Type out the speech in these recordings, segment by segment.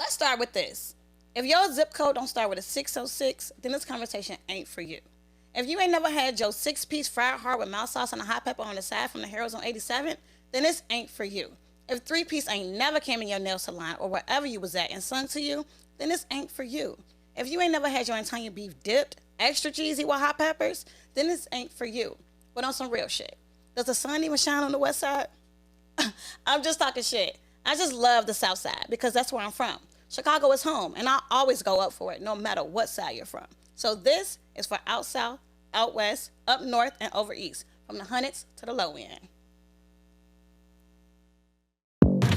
let's start with this. If your zip code don't start with a 606, then this conversation ain't for you. If you ain't never had your 6-piece fried heart with mild sauce and a hot pepper on the side from the Harrods on 87, then this ain't for you. If 3-piece ain't never came in your nail salon or wherever you was at and sung to you, then this ain't for you. If you ain't never had your Italian beef dipped, extra cheesy with hot peppers, then this ain't for you. But on some real shit, does the sun even shine on the west side? I'm just talking shit. I just love the south side because that's where I'm from. Chicago is home, and I always go up for it no matter what side you're from. So this is for out south, out west, up north, and over east, from the hundreds to the low end.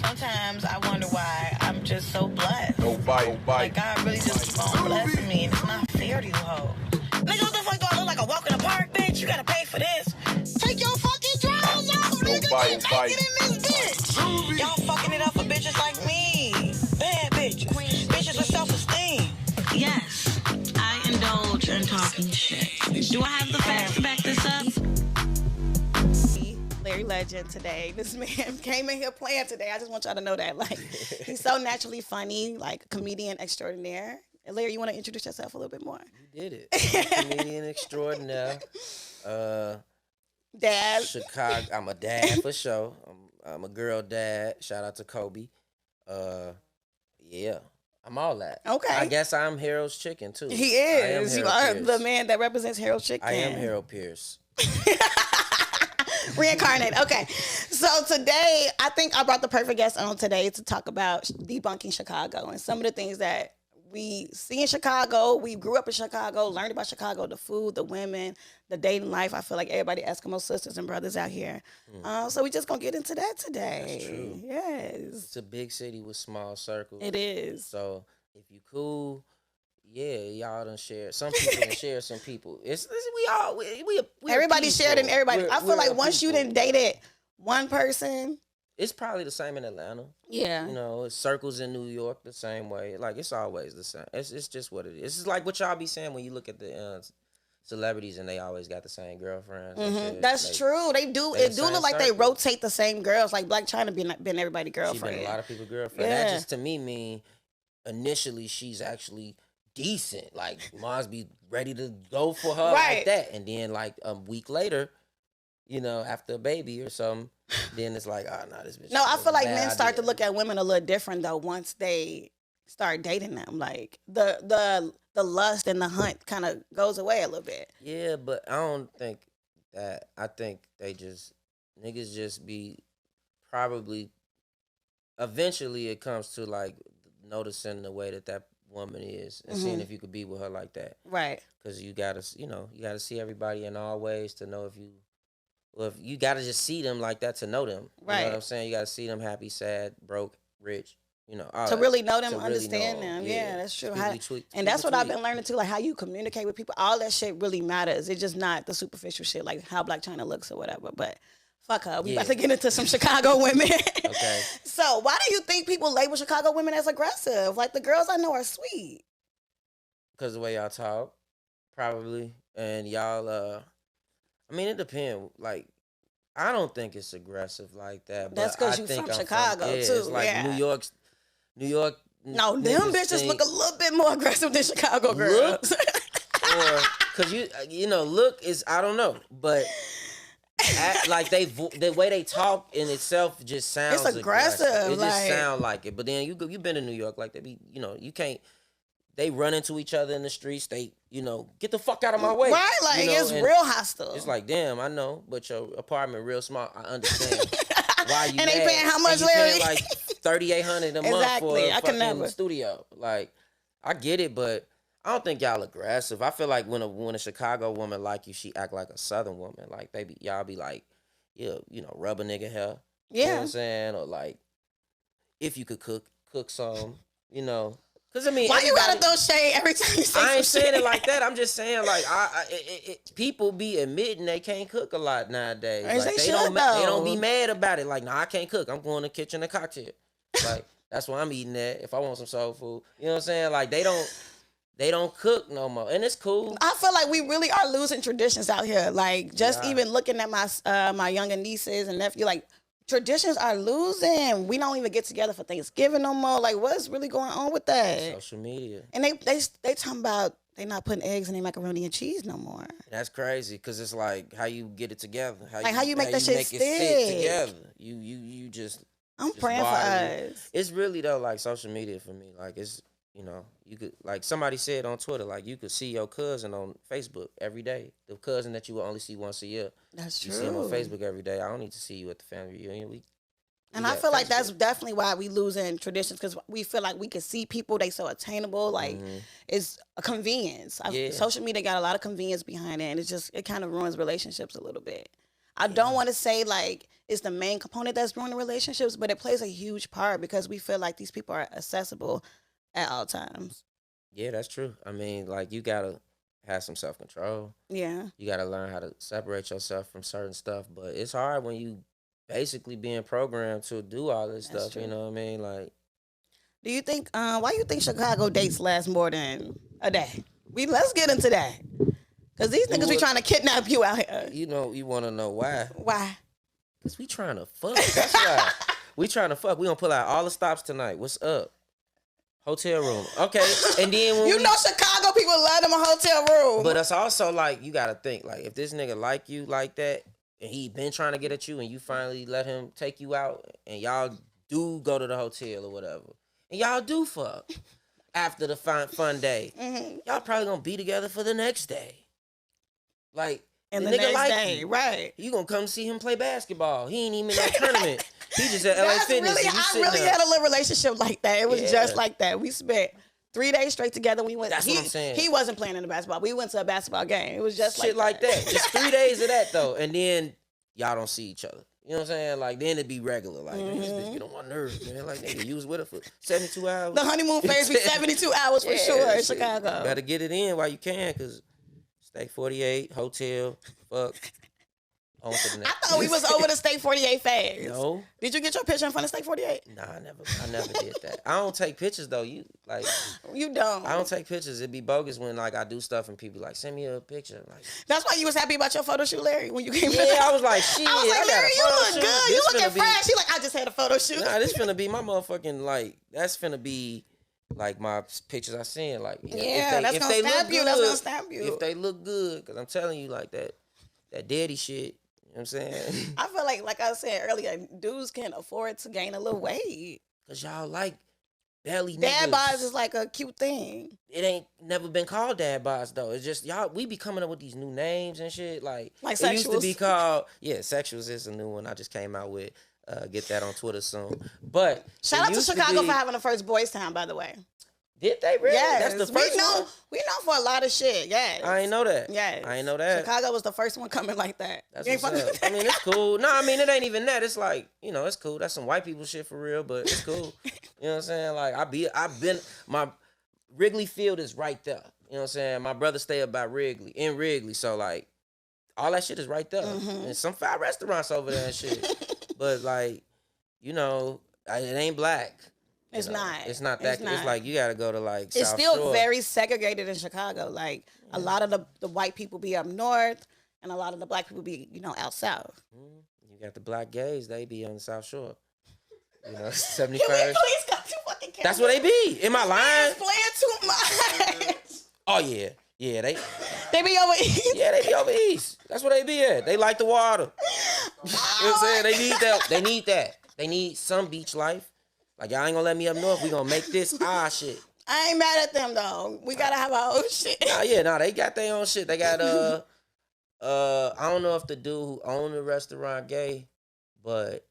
Sometimes I wonder why I'm just so blessed. No bite. Like God really just keep on blessing me, and it's not fair to you hoes. Nigga, what the fuck do I look like a walk in the park, bitch? You gotta pay for this. Take your fucking drawers off, nigga. Bite. Get in this bitch. Y'all fucking it up for bitches like me. Bad bitches. Bitches with self-esteem. Yes, I indulge in talking shit. Do I have the facts to back this up? Larry Legend today. This man came in here playing today. I just want y'all to know that. Like, he's so naturally funny, like a comedian extraordinaire. And Larry, you want to introduce yourself a little bit more? You did it. Comedian extraordinaire. Dad. Chicago. I'm a dad for sure. I'm a girl dad. Shout out to Kobe. Yeah. I'm all that. Okay. I guess I'm Harold's chicken too. He is. You are Pierce. the man that represents Harold Chicken. I am Harold Pierce. Reincarnated. Okay. So today, I think I brought the perfect guest on today to talk about debunking Chicago and some of the things that we see in Chicago. We grew up in Chicago, learned about Chicago, the food, the women, the dating life. I feel like everybody Eskimo sisters and brothers out here. So we just going to get into that today. That's true. Yes. It's a big city with small circles. It is. So if you cool, yeah, y'all done share. Some people done share some people. We Everybody shared and everybody. I feel like we're once you people. done dated one person. It's probably the same in Atlanta. Yeah. You know, it's circles in New York the same way. Like, it's always the same. It's just what it is. It's like what y'all be saying when you look at the celebrities and they always got the same girlfriends. That's true. They do. It do look like they rotate the same girls. Like Black China been everybody's girlfriend. She been a lot of people's girlfriend. Yeah. That just to me mean initially she's actually decent. Like, Mars be ready to go for her like that. And then like a week later, you know, after a baby or something, then it's like, oh, no, this bitch. No, I feel like men idea. start to look at women a little different though once they start dating them. Like the lust and the hunt kind of goes away a little bit. Yeah, but I don't think that. I think niggas just be probably. Eventually, it comes to like noticing the way that woman is and seeing if you could be with her like that. Right. Because you gotta see everybody in all ways to know if you gotta just see them like that to know them. Right. You know what I'm saying? You gotta see them happy, sad, broke, rich. You know, all To that. really know them, To really understand know them. 'em. Yeah, that's true. People And that's what I've tweet. been learning too, like how you communicate with people. All that shit really matters. It's just not the superficial shit, like how Black China looks or whatever. But fuck her. We about to get into some Chicago women. Okay. So why do you think people label Chicago women as aggressive? Like the girls I know are sweet. Because the way y'all talk, probably. And y'all, I mean, it depends. Like, I don't think it's aggressive like that. But That's 'cause I you think from I'm Chicago, yeah, too, It's like yeah. New York. No, them niggas bitches think- look a little bit more aggressive than Chicago girls. or because look is I don't know, but like the way they talk in itself just sounds It's aggressive, It just like- sound like it. But then you been to New York, like they be, you can't. They run into each other in the streets. They, get the fuck out of my way. Right, like it's and real hostile. It's like, damn, I know, but your apartment real small. I understand why you. And they mad. paying how much, And you paying Larry? like $3,800 a month for Exactly, a I can fucking never. studio. Like, I get it, but I don't think y'all aggressive. I feel like when a Chicago woman like you, she act like a Southern woman. Like y'all be like, yeah, rub a nigga hair. You know what Yeah. I'm saying? Or like, if you could cook some, Cause I mean, Why you gotta everybody- throw shade every time you say I ain't some saying shit? it like that. I'm just saying like people be admitting they can't cook a lot nowadays. As Like, they don't should, they don't though. be mad about it. Like, I can't cook. I'm going to the kitchen and cocktail. Like, that's where I'm eating at if I want some soul food. You know what I'm saying? Like, they don't cook no more, and it's cool. I feel like we really are losing traditions out here. Like just even looking at my younger nieces and nephew, like traditions are losing. We don't even get together for Thanksgiving no more. Like, what's really going on with that? Social media. And they talking about they not putting eggs in their macaroni and cheese no more. That's crazy because it's like how you get it together. How you make that shit stick. It stick together. You just. I'm praying for us. It's really though like social media for me. Like it's you could like somebody said on Twitter like you could see your cousin on Facebook every day. The cousin that you will only see once a year. That's true. You see him on Facebook every day. I don't need to see you at the family reunion. And I feel like that's definitely why we losing traditions because we feel like we can see people. They so attainable. Like it's a convenience. Social media got a lot of convenience behind it, and it kind of ruins relationships a little bit. I don't want to say like it's the main component that's ruining relationships, but it plays a huge part because we feel like these people are accessible at all times. Yeah, that's true. I mean, like you gotta have some self-control. Yeah. You gotta learn how to separate yourself from certain stuff, but it's hard when you basically being programmed to do all this stuff. True. You know what I mean? Like, do you think? Why you think Chicago dates last more than a day? Let's get into that. Cause these niggas be trying to kidnap you out here. You know, you want to know why? Why? Cause we trying to fuck. That's why. We trying to fuck. We gonna pull out all the stops tonight. What's up? Hotel room. Okay. And then when know Chicago people love them a hotel room. But it's also like you gotta think like if this nigga like you like that and he been trying to get at you and you finally let him take you out and y'all do go to the hotel or whatever and y'all do fuck after the fun day, y'all probably gonna be together for the next day. Like, and the nigga next like day, you. Right. You gonna come see him play basketball. He ain't even in that tournament. He just at LA Fitness. I really had a little relationship like that. It was just like that. We spent 3 days straight together. We went. That's what I'm saying. He wasn't playing in the basketball. We went to a basketball game. It was just shit like that. Just 3 days of that though, and then y'all don't see each other. You know what I'm saying? Like then it'd be regular. Like this bitch get on my nerves, man. Like nigga, you was with her for 72 hours. The honeymoon phase be 72 hours for sure in Chicago. Better get it in while you can, cause Steak 48, hotel, fuck. On to the next. I thought we was over the Steak 48 phase. No. Did you get your picture in front of Steak 48? Nah, I never did that. I don't take pictures though. You don't. I don't take pictures. It'd be bogus when like I do stuff and people like send me a picture. Like that's why you was happy about your photo shoot, Larry, when you came. Yeah, I was like, shit. I was like, Larry, you look good. You looking fresh. He like, I just had a photo shoot. Nah, this finna be my motherfucking like. That's finna be. Like my pictures I seen, like that's gonna stamp you. If they look good, cause I'm telling you, like that daddy shit. You know what I'm saying? I feel like I said earlier, dudes can't afford to gain a little weight. Cause y'all like belly niggas. Dad bods is like a cute thing. It ain't never been called dad bods though. It's just y'all. We be coming up with these new names and shit. Like sexuals. It used to be called sexuals is a new one I just came out with. Get that on Twitter soon. But shout out to Chicago for having the first boys town, by the way. Did they really? Yes. That's the first one? We know for a lot of shit, yes. I ain't know that. Yes. I ain't know that. Chicago was the first one coming like that. That's what's up. I mean, it's cool. No, I mean, it ain't even that. It's like, it's cool. That's some white people shit for real, but it's cool. You know what I'm saying? Like, my Wrigley Field is right there. You know what I'm saying? My brother stay up by Wrigley. So, like, all that shit is right there. And some fine restaurants over there and shit. But, like, it ain't black. It's not. It's not that. It's like you gotta go to like. It's South still Shore. very segregated in Chicago. Like a lot of the white people be up north, and a lot of the black people be out south. You got the black gays. They be on the South Shore. 75. Can we please got too fucking cameras? That's what they be. Am I lying? Playing too much. Oh yeah. They be over east. Yeah, they be over east. That's where they be at. They like the water. You know what I'm saying? They need that. They need that. They need some beach life. Like, y'all ain't gonna let me up north. We gonna make this shit. I ain't mad at them, though. We gotta have our own shit. They got their own shit. They got, I don't know if the dude who owned the restaurant gay, but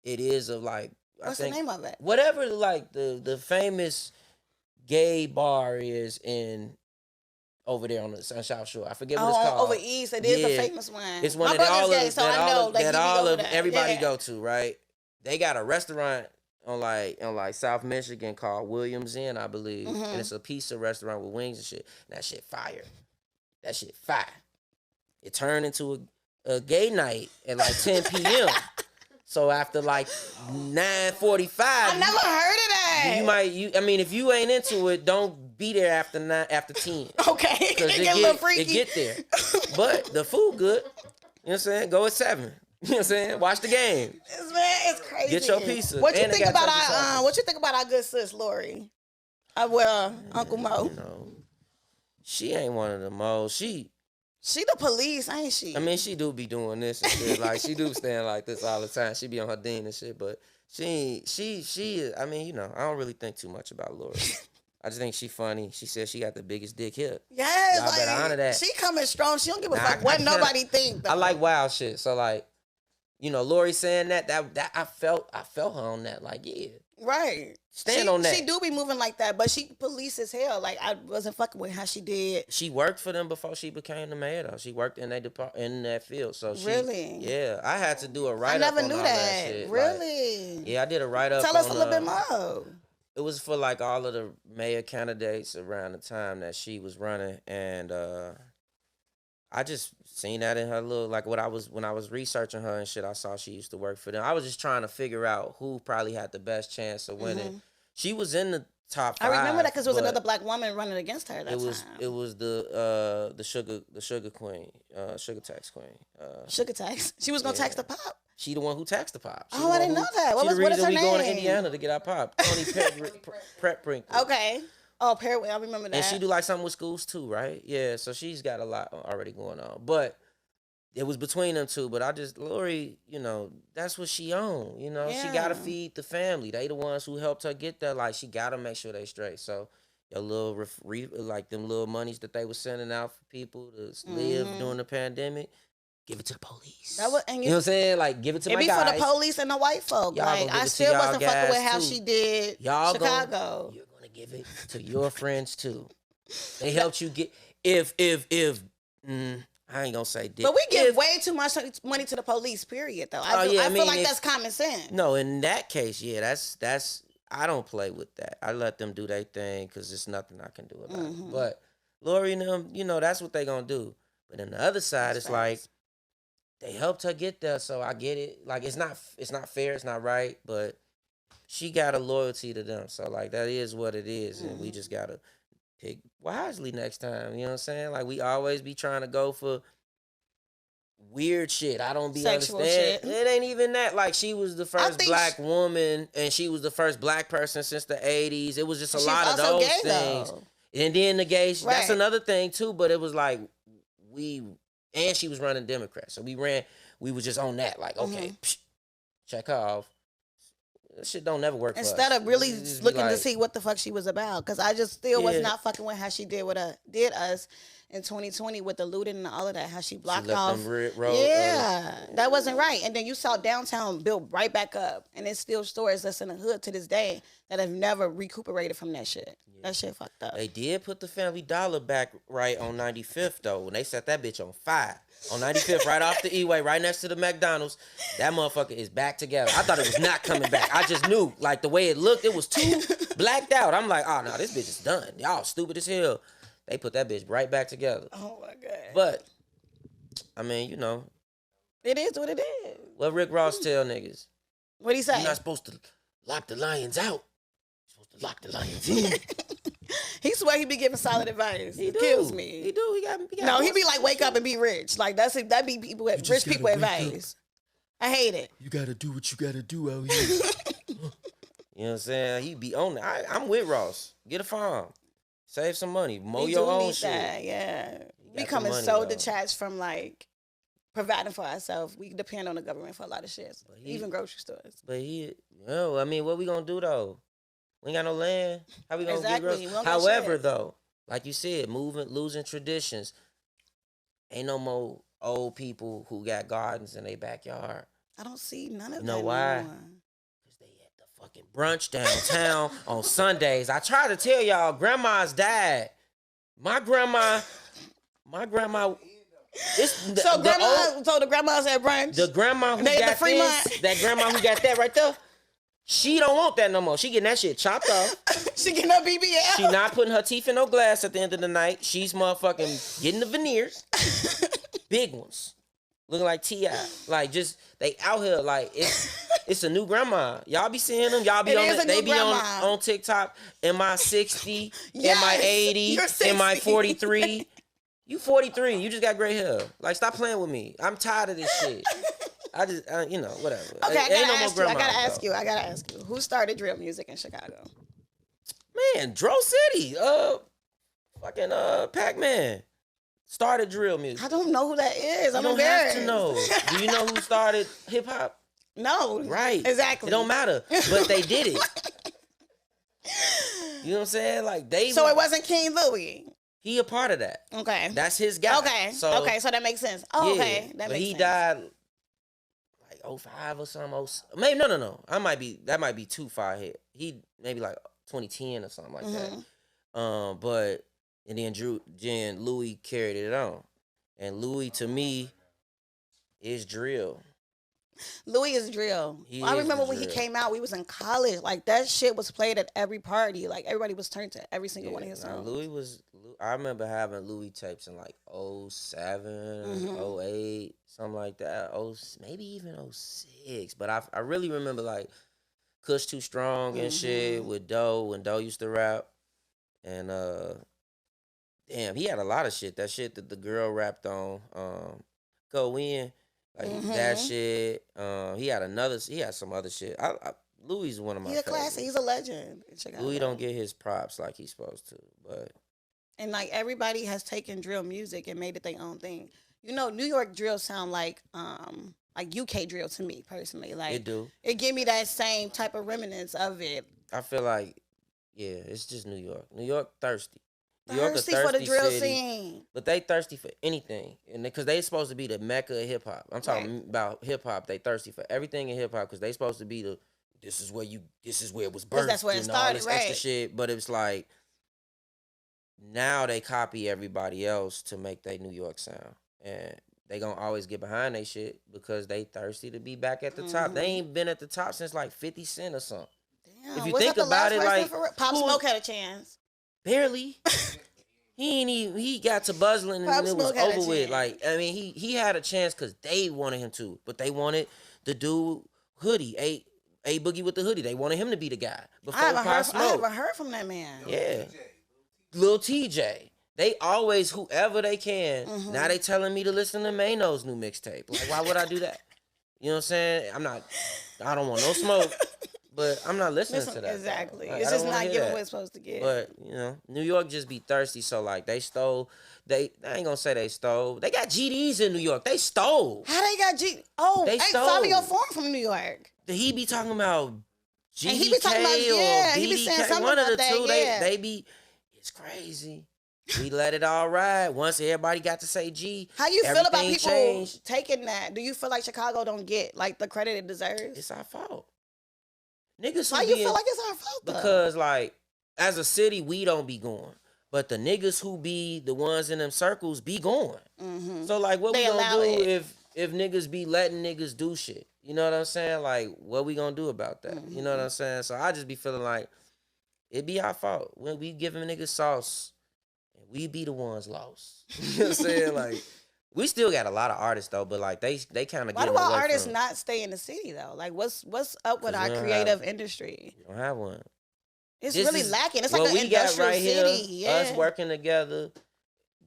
it is What's the name of it? Whatever, like, the famous gay bar is over there on the South Shore. I forget what it's called. Over east. It is a famous one. It's one My brother's gay, everybody go to, right? They got a restaurant on South Michigan called Williams Inn, I believe. And it's a pizza restaurant with wings and shit. And that shit fire. It turned into a gay night at like 10 p.m. So after like 9:45, I never heard of that. If you ain't into it, don't be there after 10. Okay. Because it get a little freaky. It get there. But the food good. You know what I'm saying? Go at 7. You know what I'm saying? Watch the game. This man is crazy. Get your pizza. What you And they think got about turkey our sausage. what you think about our good sis Lori? Uncle Mo. You know, she ain't one of the most. She the police, ain't she? I mean, she do be doing this and shit. Like, she do stand like this all the time. She be on her dean and shit, but she I mean, you know, I don't really think too much about Lori. I just think she funny. She said she got the biggest dick hip. yes, Y'all better honor that. She coming strong. She don't give a Nah, fuck what nobody think. I like wild shit. So like, you know, Lori saying that I felt her on that. Like, yeah. Right. Stand on that. She do be moving like that, but she police as hell. Like, I wasn't fucking with how she did. She worked for them before she became the mayor, though. She worked in in that field. So she, really? Yeah. I had to do a write-up I never on knew all that. shit. Really? Like, yeah, I did a write-up. Tell us a little bit more. It was for like all of the mayor candidates around the time that she was running, and I just seen that in her little, like when I was researching her and shit. I saw she used to work for them. I was just trying to figure out who probably had the best chance of winning. Mm-hmm. She was in the top 5. I remember that because there was another black woman running against her. That time. It was the sugar queen, sugar tax queen. Sugar tax. She was gonna tax the pop. She the one who taxed the pop. I didn't know that. What is her name? We going to name? Indiana to get our pop. Tony Prep Brinkley. Okay. Oh, I remember that. And she do like something with schools too, right? Yeah, so she's got a lot already going on. But it was between them two. But Lori, you know, that's what she own. You know, she got to feed the family. They the ones who helped her get there. Like, she got to make sure they straight. So your little, like them little monies that they were sending out for people to live during the pandemic, give it to the police. You know what I'm saying? Like, give it to my guys. It be for the police and the white folk. Y'all like, I still wasn't fucking with how she did Chicago. You're going to give it to your friends, too. They helped you get... I ain't gonna say dick. But we give way too much money to the police, period, though. I feel like that's common sense. No, in that case, yeah, that's I don't play with that. I let them do their thing because there's nothing I can do about it. But Lori and them, you know, that's what they gonna do. But on the other side, it's like they helped her get there, so I get it. Like, it's not fair, it's not right, but she got a loyalty to them. So like, that is what it is, and we just gotta pick wisely next time. You know what I'm saying? Like, we always be trying to go for weird shit. I don't be sexual understand. Shit. It ain't even that. Like, she was the first black woman, and she was the first black person since the 80s. It was just a lot of those things. Though. And then the gay, that's another thing too. But it was like and she was running Democrat, so we was just on that. Like, okay, check her off. That shit don't never work. Instead of really looking to see what the fuck she was about, because I just still was not fucking with how she did us in 2020 with the looting and all of that. How she blocked off. That wasn't right. And then you saw downtown built right back up, and it's still stores that's in the hood to this day that have never recuperated from that shit. Yeah. That shit fucked up. They did put the Family Dollar back right on 95th though, when they set that bitch on fire. On 95th, right off the E-way, right next to the McDonald's. That motherfucker is back together. I thought it was not coming back. I just knew, like, the way it looked, it was too blacked out. I'm like, oh, no, this bitch is done. Y'all stupid as hell. They put that bitch right back together. Oh, my God. But, I mean, you know. It is what it is. What Rick Ross tell niggas? What'd he say? You're not supposed to lock the lions out. You're supposed to lock the lions in. He swear he be giving solid advice. He kills me. He do. He got no, he be like, wake up and be rich. Like, that be people with rich people advice. I hate it. You gotta do what you gotta do out here. You know what I'm saying? He be on it. I'm with Ross. Get a farm. Save some money. Mow your own shit. That, yeah. We coming so detached from, like, providing for ourselves. We depend on the government for a lot of shit. Even grocery stores. But I mean, what we gonna do though? We ain't got no land. How we gonna get groceries? However, though, like you said, losing traditions. Ain't no more old people who got gardens in their backyard. I don't see none of that. You know why? Because they at the fucking brunch downtown on Sundays. I try to tell y'all, grandma's died. My grandma. So the grandma's at brunch. The grandma who got this, that grandma who got that right there. She don't want that no more. She getting that shit chopped off. She getting her BBL. She not putting her teeth in no glass at the end of the night. She's motherfucking getting the veneers. Big ones. Looking like T.I. Like, just, they out here like, it's a new grandma. Y'all be seeing them. Y'all be on TikTok. Am I 60? Yes, am I 80? Am I 43? You 43. You just got gray hair. Like, stop playing with me. I'm tired of this shit. Whatever. Okay, Ain't no more I gotta grandmas, ask you. I gotta ask you. Who started drill music in Chicago? Man, Dro City. Fucking Pac-Man started drill music. I don't know who that is. I'm You don't have to embarrassed. know. Do you know who started hip hop? No. Right. Exactly. It don't matter. But they did it. You know what I'm saying? Like So it wasn't King Louis. He a part of that. Okay. That's his guy. Okay. So So that makes sense. Oh, yeah, okay. That but makes he sense. died like 05 or something. Maybe no. That might be too far ahead. He maybe like 2010 or something like that. But and then Louis carried it on. And Louis to me is drill. Louis is drill. He I is remember the when he drill. came out, we was in college. Like that shit was played at every party. Like everybody was turned to every single one of his songs. I remember having Louis tapes in like 07, 08, something like that. Maybe even 06. But I really remember like Kush Too Strong and shit with Doe when Doe used to rap. And damn, he had a lot of shit. That shit that the girl rapped on. Go In. Like that shit. He had some other shit. Louis is one of my He's a favorites. classic. He's a legend in Chicago. Louis don't get his props like he's supposed to, but And like everybody has taken drill music and made it their own thing. You know, New York drill sound like UK drill to me personally. Like it do. It give me that same type of remnants of it. I feel like, yeah, it's just New York. New York thirsty. New York a Thirsty for the thirsty drill city, scene. but they thirsty for anything, and because they supposed to be the mecca of hip hop. I'm talking about hip hop. They thirsty for everything in hip hop because they supposed to be this is where it was birthed. That's where it all started, this right? extra shit. But it's like now they copy everybody else to make their New York sound, and they gonna always get behind they shit because they thirsty to be back at the top. They ain't been at the top since like 50 Cent or something. Damn, If you was think that the about last it, person like Pop who- Smoke had a chance. Barely. He got to buzzling Pop and it was Smoke had a over with. chance. Like, I mean, he had a chance because they wanted him to, but they wanted the dude hoodie, a Boogie with the hoodie. They wanted him to be the guy before Pop I Smoke. haven't heard from that man. Yeah, Lil TJ. They always whoever they can. Now they telling me to listen to Mano's new mixtape. Like, why would I do that? You know what I'm saying? I don't want no smoke. But I'm not listening to that. Exactly. Like, It's I just don't wanna not hear giving that. what it's supposed to get. But, New York just be thirsty. So, like, I ain't gonna say they stole. They got GDs in New York. They stole. How they got Oh, They stole. Fabio Foreign from New York. He be talking about GDK And he be talking about, or he be BDK. saying something One of the about that, two. yeah. They be, it's crazy. We let it all ride. Once everybody got to say G, How you feel about everything people changed. taking that? Do you feel like Chicago don't get like the credit it deserves? It's our fault. Niggas who Why you be feel in- like it's our fault though? Because, like, as a city, we don't be going. But the niggas who be the ones in them circles be going. So, like, what They we gonna allow do it. if niggas be letting niggas do shit? You know what I'm saying? Like, what we gonna do about that? You know what I'm saying? So, I just be feeling like it be our fault. When we giving niggas sauce, and we be the ones lost. You know what I'm saying? Like, we still got a lot of artists, though, but, like, they kind of Why getting do our away artists from, not stay in the city though? Like, what's up with 'Cause our we don't creative have- industry? we don't have one. It's This really is lacking. It's what like an we got industrial right city. here, Yeah. us working together,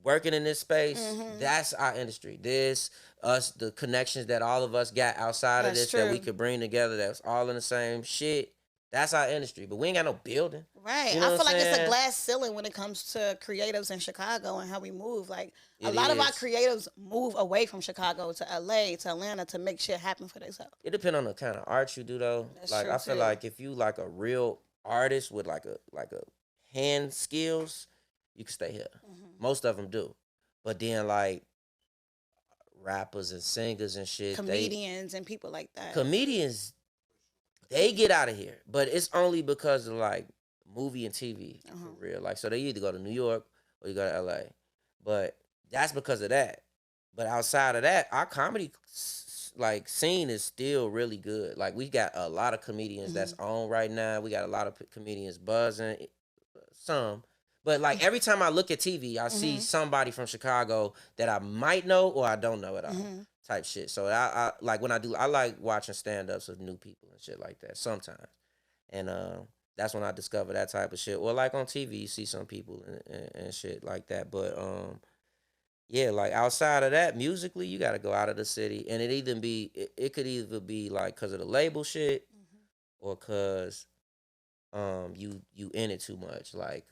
working in this space. That's our industry. The connections that all of us got outside of That's this that we true. could bring together. That's all in the same shit. That's our industry. But we ain't got no building. Right. You know I what feel I'm like it's a saying? glass ceiling when it comes to creatives in Chicago and how we move. Like a It lot of our is. creatives move away from Chicago to LA, to Atlanta to make shit happen for themselves. It depends on the kind of art you do, though. That's Like, true, I feel too. like if you like a real artist with like a hand skills, you can stay here. Most of them do. But then like rappers and singers and shit, Comedians and people like that. comedians, they get out of here. But it's only because of like movie and TV for real. Like, so they either go to New York or you go to LA. But that's because of that. But outside of that, our comedy like scene is still really good. Like, we got a lot of comedians that's on right now. We got a lot of comedians buzzing. Some. But like every time I look at TV, I see somebody from Chicago that I might know or I don't know at all. Type shit. So I like when I like watching stand-ups of new people and shit like that sometimes. And that's when I discover that type of shit. Or like on TV, you see some people and shit like that. But yeah, like outside of that, musically, you got to go out of the city, and it could either be like because of the label shit, or cause you in it too much, like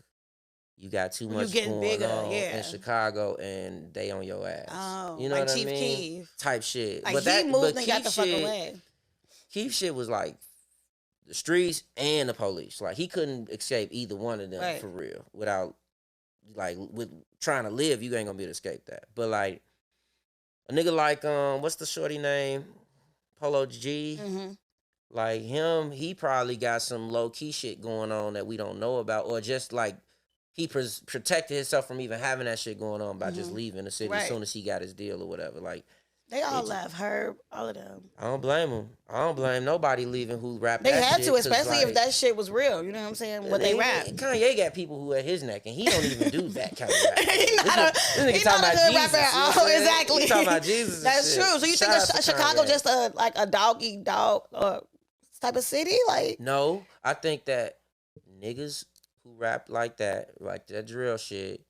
you got too When you much getting going bigger, on in yeah. Chicago, and they on your ass. Oh, You know like what Chief I mean? Keef. Type shit. Like but he moved and got Keef the fuck shit, away. Keef shit was like the streets and the police. Like he couldn't escape either one of them Right. for real. Without like with trying to live, you ain't gonna be able to escape that. But like a nigga like what's the shorty name? Polo G. Mm-hmm. Like him, he probably got some low key shit going on that we don't know about, or just like he protected himself from even having that shit going on by just leaving the city as Right. soon as he got his deal or whatever. Like They all left. Herb, all of them. I don't blame him. I don't blame nobody leaving who rap They that had shit, to, 'cause, especially like, if that shit was real. You know what I'm saying? What they rap. Kanye got people who at his neck, and he don't even do that kind of rap. He not This nigga he talking not a about good rapper Jesus, at you know all. what I'm saying? Exactly. He talking about Jesus and That's shit. true. So you Shout think out to Chicago Kanye. just a dog eat dog type of city? Like No, I think that niggas who rap like that drill shit,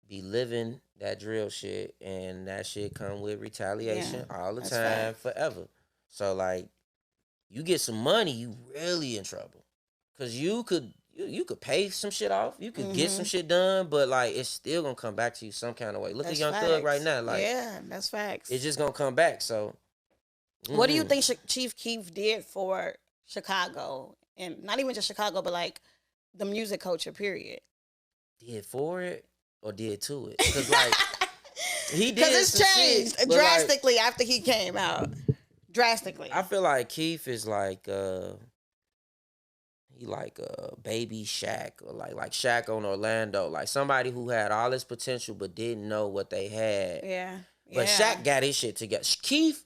be living that drill shit, and that shit come with retaliation all the that's time, facts. forever. So like, you get some money, you really in trouble, cause you could pay some shit off, you could get some shit done, but like it's still gonna come back to you some kind of way. Look that's at Young facts. Thug right now, like yeah, that's facts. it's just gonna come back. So What do you think Chief Keef did for Chicago, and not even just Chicago, but like the music culture? Period. did for it or did to it? Cause like he did Because it's some changed shit, but, like, drastically after he came out. Drastically. I feel like Keef is like he like baby Shaq, or like Shaq on Orlando, like somebody who had all this potential but didn't know what they had. yeah. But yeah. Shaq got his shit together. Keef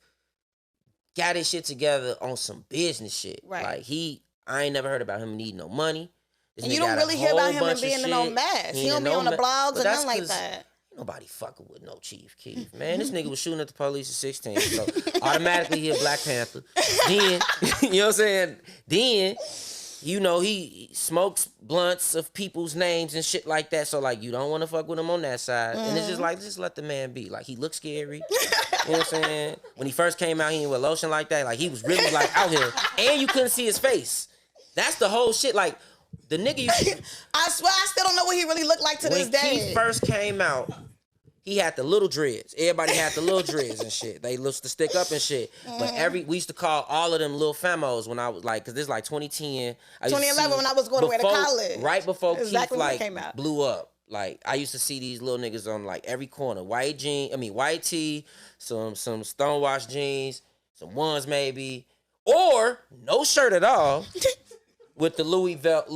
got his shit together on some business shit. Right. Like I ain't never heard about him needing no money. This And you nigga don't got a really hear about whole him bunch of being in no shit. mess. He ain't don't in be no on the me- blogs but or that's nothing like 'cause that. Nobody fucking with no Chief Keef, man. This nigga was shooting at the police at 16, so automatically he a Black Panther. Then, you know what I'm saying? Then, you know, he smokes blunts of people's names and shit like that, so like you don't want to fuck with him on that side. And it's just like, just let the man be. Like he looks scary. You know what I'm saying? When he first came out, he ain't with lotion like that. Like he was really like out here, and you couldn't see his face. That's the whole shit. Like the nigga I swear I still don't know what he really looked like to this when day. Keith first came out, he had the little dreads. Everybody had the little dreads and shit. They used to stick up and shit. But we used to call all of them little famos when I was like, cause this is like 2010. 2011 when I was going away to college. Right before Exactly Keith when it like came out. blew up. Like I used to see these little niggas on like every corner. White tee, some stonewashed jeans, some ones maybe, or no shirt at all. With the Louis belt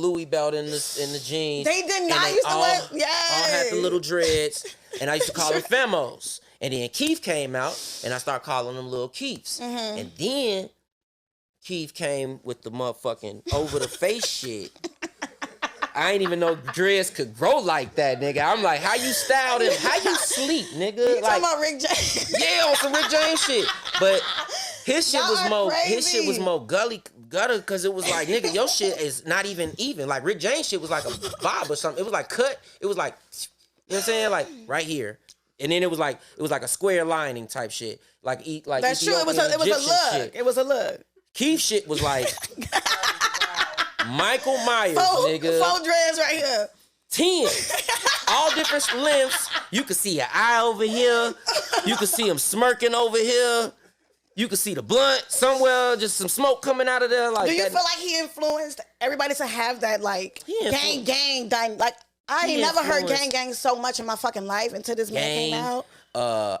in the jeans. They did And not they used to all, wear. all Yes. had the little dreads, and I used to call them femos. And then Keef came out, and I started calling them little Keefs. And then Keef came with the motherfucking over the face shit. I ain't even know dreads could grow like that, nigga. I'm like, how you style them? How you sleep, nigga? You Like, talking about Rick James? yeah, on some Rick James shit. But his shit Y'all was are more crazy. his shit was more gutter because it was like, nigga, your shit is not even. Like Rick James shit was like a bob or something. It was like cut. It was like, you know what I'm saying? Like right here. And then it was like a square lining type shit. Like That's true. It was a Ethiopian look. Egyptian shit. It was a look. Keith shit was like Michael Myers, nigga. 4 dreads right here. 10. All different lengths. You could see an eye over here. You could see him smirking over here. You could see the blunt somewhere, just some smoke coming out of there. Like, Do you that. feel like he influenced everybody to have that like He gang? Like I He ain't never heard influenced- gang so much in my fucking life until this man came out.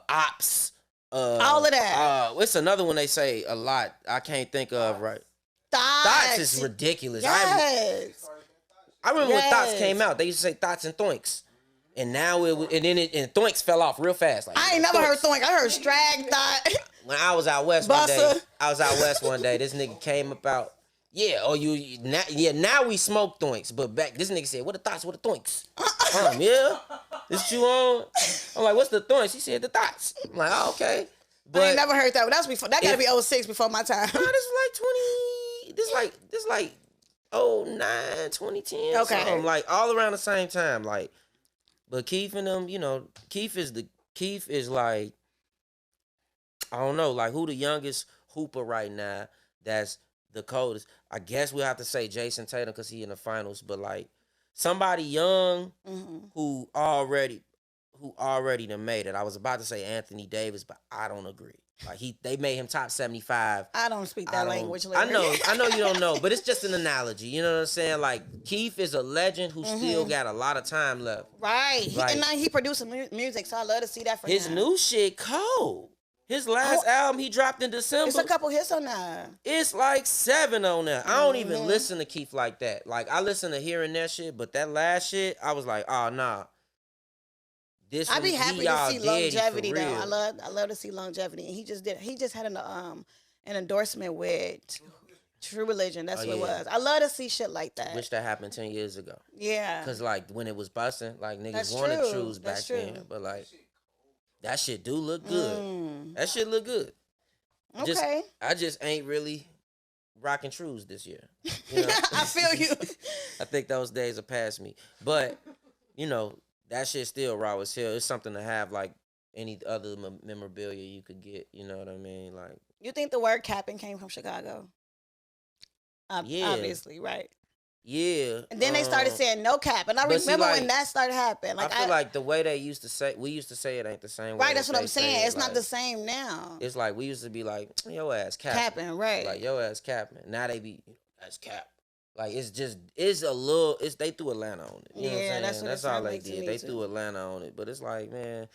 Ops, All of that. What's another one they say a lot? I can't think of right. Thoughts. Thoughts is ridiculous. Yes. I remember when Thoughts Yes. came out, they used to say Thoughts and Thoinks. And now and Thoinks fell off real fast. Like, I ain't never heard Thoink. I heard Strag Thought. When I was out west one day, Buster. this nigga came about. Yeah, now we smoke Thoinks. But back, this nigga said, what the Thoughts, what the Thoinks? Yeah? This you on? I'm like, what's the Thoinks? He said, the Thoughts. I'm like, oh, okay. But I ain't never heard that. That's before. That gotta be 06 before my time. Nah, this like 09, 2010. Okay. Something, like all around the same time. Like, but Keef and them, Keef is Keef is like, I don't know, like who the youngest hooper right now that's the coldest. I guess we'll have to say Jason Tatum because he in the finals, but like somebody young who already done made it. I was about to say Anthony Davis, but I don't agree. Like they made him top 75. I don't speak that language. I know you don't know, but it's just an analogy. You know what I'm saying? Like Keef is a legend who still got a lot of time left. Right. Like, and now he producing music, so I love to see that for him. His new shit cold. His last album he dropped in December. It's a couple hits on that. It's like 7 on there. I don't even listen to Keef like that. Like I listen to here and there shit, but that last shit, I was like, oh nah. I be happy to see longevity though. I love to see longevity. And he just had an endorsement with True Religion. That's what it was. I love to see shit like that. Wish that happened 10 years ago. Yeah. Cause like when it was busting, like niggas wanted Trues back then. But like that shit do look good. That shit look good. Okay. I just ain't really rocking Trues this year. You know? I feel you. I think those days are past me. But, you know, that shit still raw as hell. It's something to have like any other memorabilia you could get. You know what I mean? Like, you think the word capping came from Chicago? Yeah. Obviously, right? Yeah. And then they started saying no cap. And I remember when that started happening. Like, I feel like the way they used to say, we used to say it ain't the same way. Right, that's what I'm saying. It's like, not the same now. It's like we used to be like, yo ass capping. Capping, right. Like, yo ass capping. Now they be, that's cap. Like, they threw Atlanta on it. You know what I'm saying? That's all they did. They threw Atlanta on it. But it's like, man,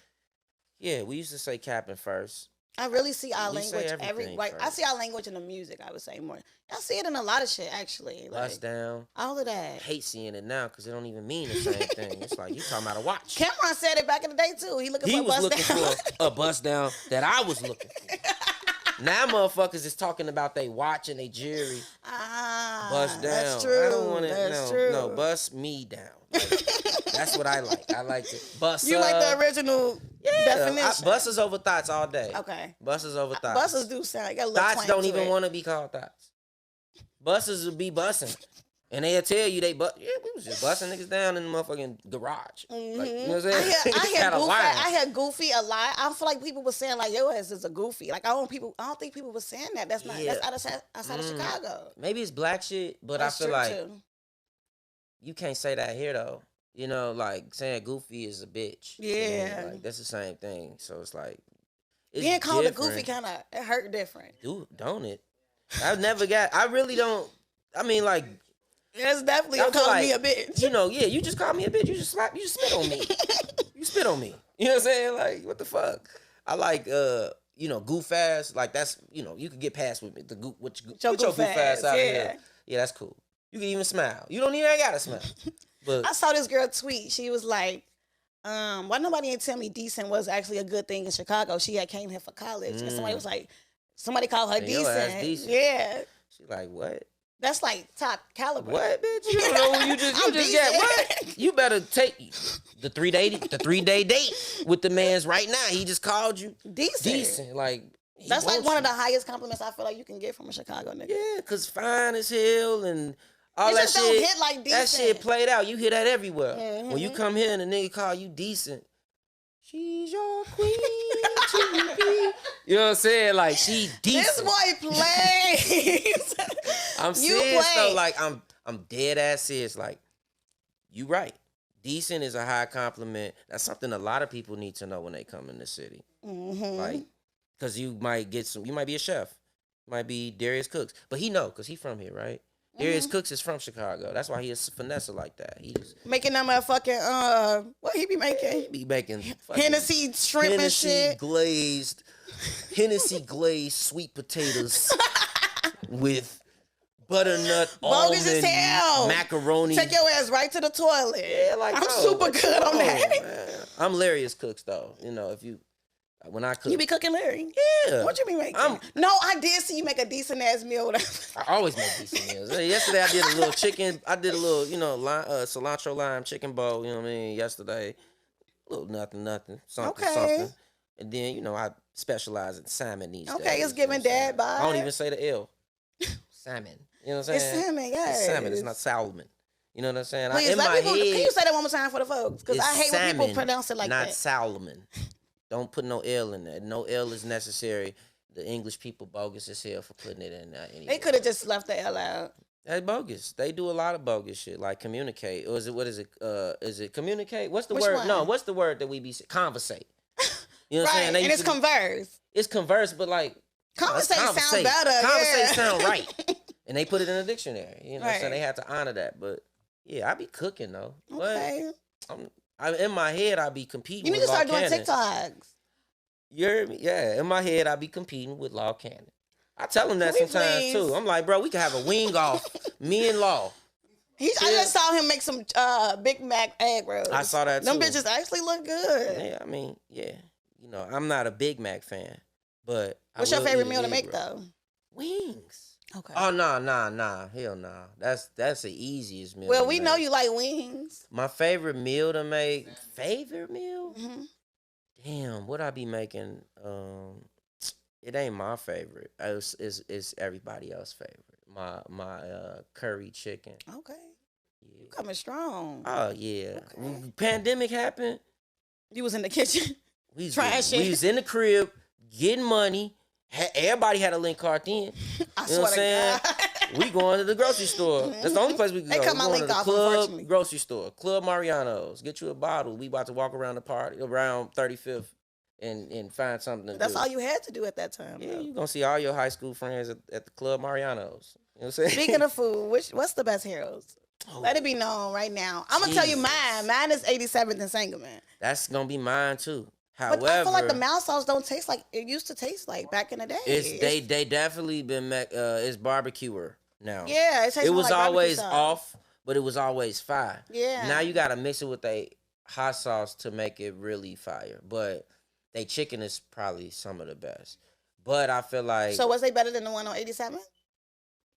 yeah, we used to say capping first. I really see our language I see our language in the music, I would say more. I see it in a lot of shit, actually. Bust down. All of that. I hate seeing it now because it don't even mean the same thing. It's like, you talking about a watch. Cameron said it back in the day, too. He was looking for a bust down that I was looking for. Now motherfuckers is talking about they watch and they jewelry. Bust down. That's true. I don't want it. That's true. No, bust me down. Like, that's what I like. I like to bust. You like the original definition? Busters over thoughts all day. Okay. Busters over thoughts. Busters do sound. Got a little thoughts don't even want to be called thoughts. Busters will be busting. And they'll tell you we was just busting niggas down in the motherfucking garage. Like, you know what I'm saying? I hear goofy a lot. I feel like people were saying like your ass is a goofy. Like I don't think people were saying that. That's outside of Chicago. Maybe it's black shit, but I feel like you can't say that here though. You know, like saying goofy is a bitch. Yeah. Like that's the same thing. So it's like being called a goofy kinda it hurt different. Dude, don't it? I really don't like it's definitely calling me a bitch. You know, yeah, you just call me a bitch. You just spit on me. You spit on me. You know what I'm saying? Like, what the fuck? I like, goof ass. Like, that's, you could get past with me. With your goof ass out here. Yeah, that's cool. You can even smile. You don't even gotta smile. But I saw this girl tweet. She was like, why nobody didn't tell me decent was actually a good thing in Chicago? She had came here for college. And somebody was like, somebody called her decent. Yeah. She like, what? That's like top caliber. What, bitch? You don't know when you just got what? You better take the 3-day date with the man's right now. He just called you decent. Like that's like one of the highest compliments I feel like you can get from a Chicago nigga. Yeah, cause fine as hell and all that shit. Don't hit like decent. That shit played out. You hear that everywhere. Mm-hmm. When you come here and a nigga call you decent, she's your queen to be. You know what I'm saying? Like she decent. This boy plays. I'm serious though. Like I'm dead ass serious. Like you right. Decent is a high compliment. That's something a lot of people need to know when they come in the city. Mm-hmm. Like, cause you might be a chef. You might be Darius Cooks, but he know cause he from here, right? Darius Cooks is from Chicago. That's why he is finesse like that. He just making that motherfucking what he be making? He be making Hennessy shrimp and shit. Hennessy glazed sweet potatoes with butternut almond macaroni. Take your ass right to the toilet. Yeah, like I'm super good on that. Man. I'm Larry's Cooks though. You know, when I cook. You be cooking Larry? Yeah. What you be making? No, I did see you make a decent ass meal. I always make decent meals. Yesterday I did a little chicken. I did a little, cilantro lime chicken bowl. You know what I mean? Yesterday, a little nothing, something. And then I specialize in salmon these days. Okay, it's giving dad vibe. I don't even say the L. Salmon. You know what I'm saying? It's salmon, yeah. It's salmon. It's not salmon. You know what I'm saying? Please, can you say that one more time for the folks? Because I hate when people pronounce it like not that. Salmon. Don't put no L in there. No L is necessary. The English people bogus as hell for putting it in there. Anyway. They could have just left the L out. That's bogus. They do a lot of bogus shit, like communicate. Or what is it? Is it communicate? What's the Which word? one? No, what's the word that we be conversate? You know what I'm Right, saying? They and used it's to- converse. It's converse, but like Conversate sound better. Conversate yeah. sound right. And they put it in a dictionary. You know what I'm saying? Right. They had to honor that. But yeah, I be cooking though. Okay. But I'm in my head I be competing You need with to start Law doing Cannon. TikToks. You heard me? Yeah. In my head I be competing with Law Cannon. I tell him that Can we sometimes please? too. I'm like, bro, we can have a wing off, me and Law. I just saw him make some Big Mac egg rolls. I saw that Them too. bitches actually look good. Yeah, I mean, yeah. You know, I'm not a Big Mac fan, but What's I your will favorite eat meal an to egg make roll. though? Wings. Okay. Oh nah. Hell nah. That's the easiest meal. Well, to we make. know you like wings. My favorite meal to make. Favorite meal? hmm Damn, what I be making? It ain't my favorite. It's everybody else's favorite. My curry chicken. Okay. Yeah. Coming strong. Oh yeah. Okay. When pandemic happened. You was in the kitchen. We was, Trashing. we was in the crib getting money. Everybody had a link card then. I You know what I'm saying? swear to God. We going to the grocery store. That's the only place we can They go. cut We my going link to the off, club, unfortunately. grocery store, Club Mariano's. Get you a bottle. We about to walk around the party around 35th and find something to That's do. all you had to do at that time. Yeah, though. you gonna see all your high school friends at the Club Mariano's. You know what I'm saying? Speaking of food, what's the best heroes? Oh, Let it be known right now. I'm gonna tell you Jesus. mine. Mine is 87th and Sangamon. that's gonna be mine too. But However, I feel like the mouse sauce don't taste like it used to taste like back in the day. it's they definitely been it's barbecuer now. Yeah, it tastes It more was like barbecue always sauce. off, but it was always fire. Yeah. Now you gotta mix it with a hot sauce to make it really fire. But they chicken is probably some of the best. But I feel like So was they better than the one on 87th?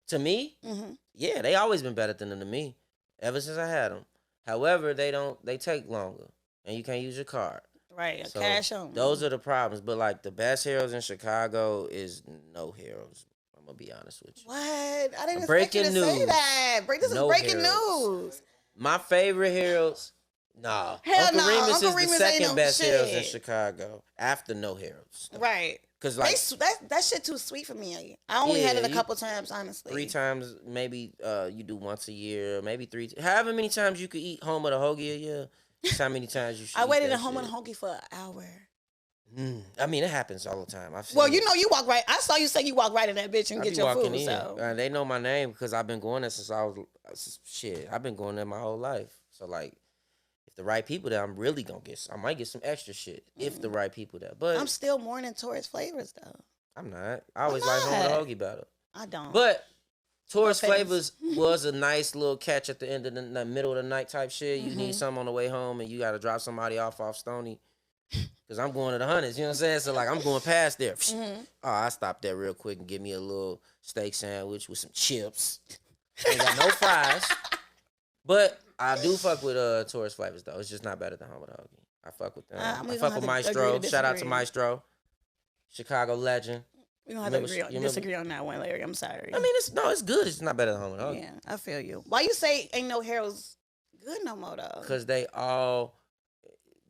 to me, Mm-hmm. yeah, they always been better than them to me. Ever since I had them. However, they take longer, and you can't use your card. Right, So cash on. those are the problems. But like the best heroes in Chicago is no heroes. I'm gonna be honest with you. What? I didn't expect Breaking you to say news. that. This No is breaking heroes. news. My favorite heroes, nah. Hell Uncle no, Remus Uncle is Remus the ain't second no best heroes in shit. Chicago after no heroes. Right. Cause like That shit too sweet for me. I only had Yeah, it a you- couple times, honestly. 3 times, maybe you do once a year, maybe 3. However many times you could eat home of the hoagie a year, that's how many times you should. I eat waited that at home shit. on a hoagie for an hour. I mean, it happens all the time. I've seen Well, it. you know, you walk right. I saw you say you walk right in that bitch and I get be your walking food. in. So They know my name because I've been going there since I was shit. I've been going there my whole life. So like, if the right people there, I'm really gonna get. I might get some extra shit if the right people there. But I'm still mourning towards flavors though. I'm not. I always Why like home not? of the hoagie better. I don't. But Tourist No offense. Flavors was a nice little catch at the end of the middle of the night type shit. You Mm-hmm. need something on the way home and you got to drop somebody off Stony. Because I'm going to the hundreds, you know what I'm saying? So, like, I'm going past there. Mm-hmm. Oh, I stopped there real quick and give me a little steak sandwich with some chips. Ain't got no fries. But I do fuck with Tourist Flavors, though. It's just not better than Home of the Hoagie. I fuck with them. We I gonna fuck have with to Maestro. agree to Shout out to disagree. Maestro. Chicago legend. We don't have Remember- to you remember- disagree on that one, Larry. I'm sorry. I mean, it's good. It's not better than Home of the Hoagie. yeah, I feel you. Why you say ain't no heroes good no more though? Because they all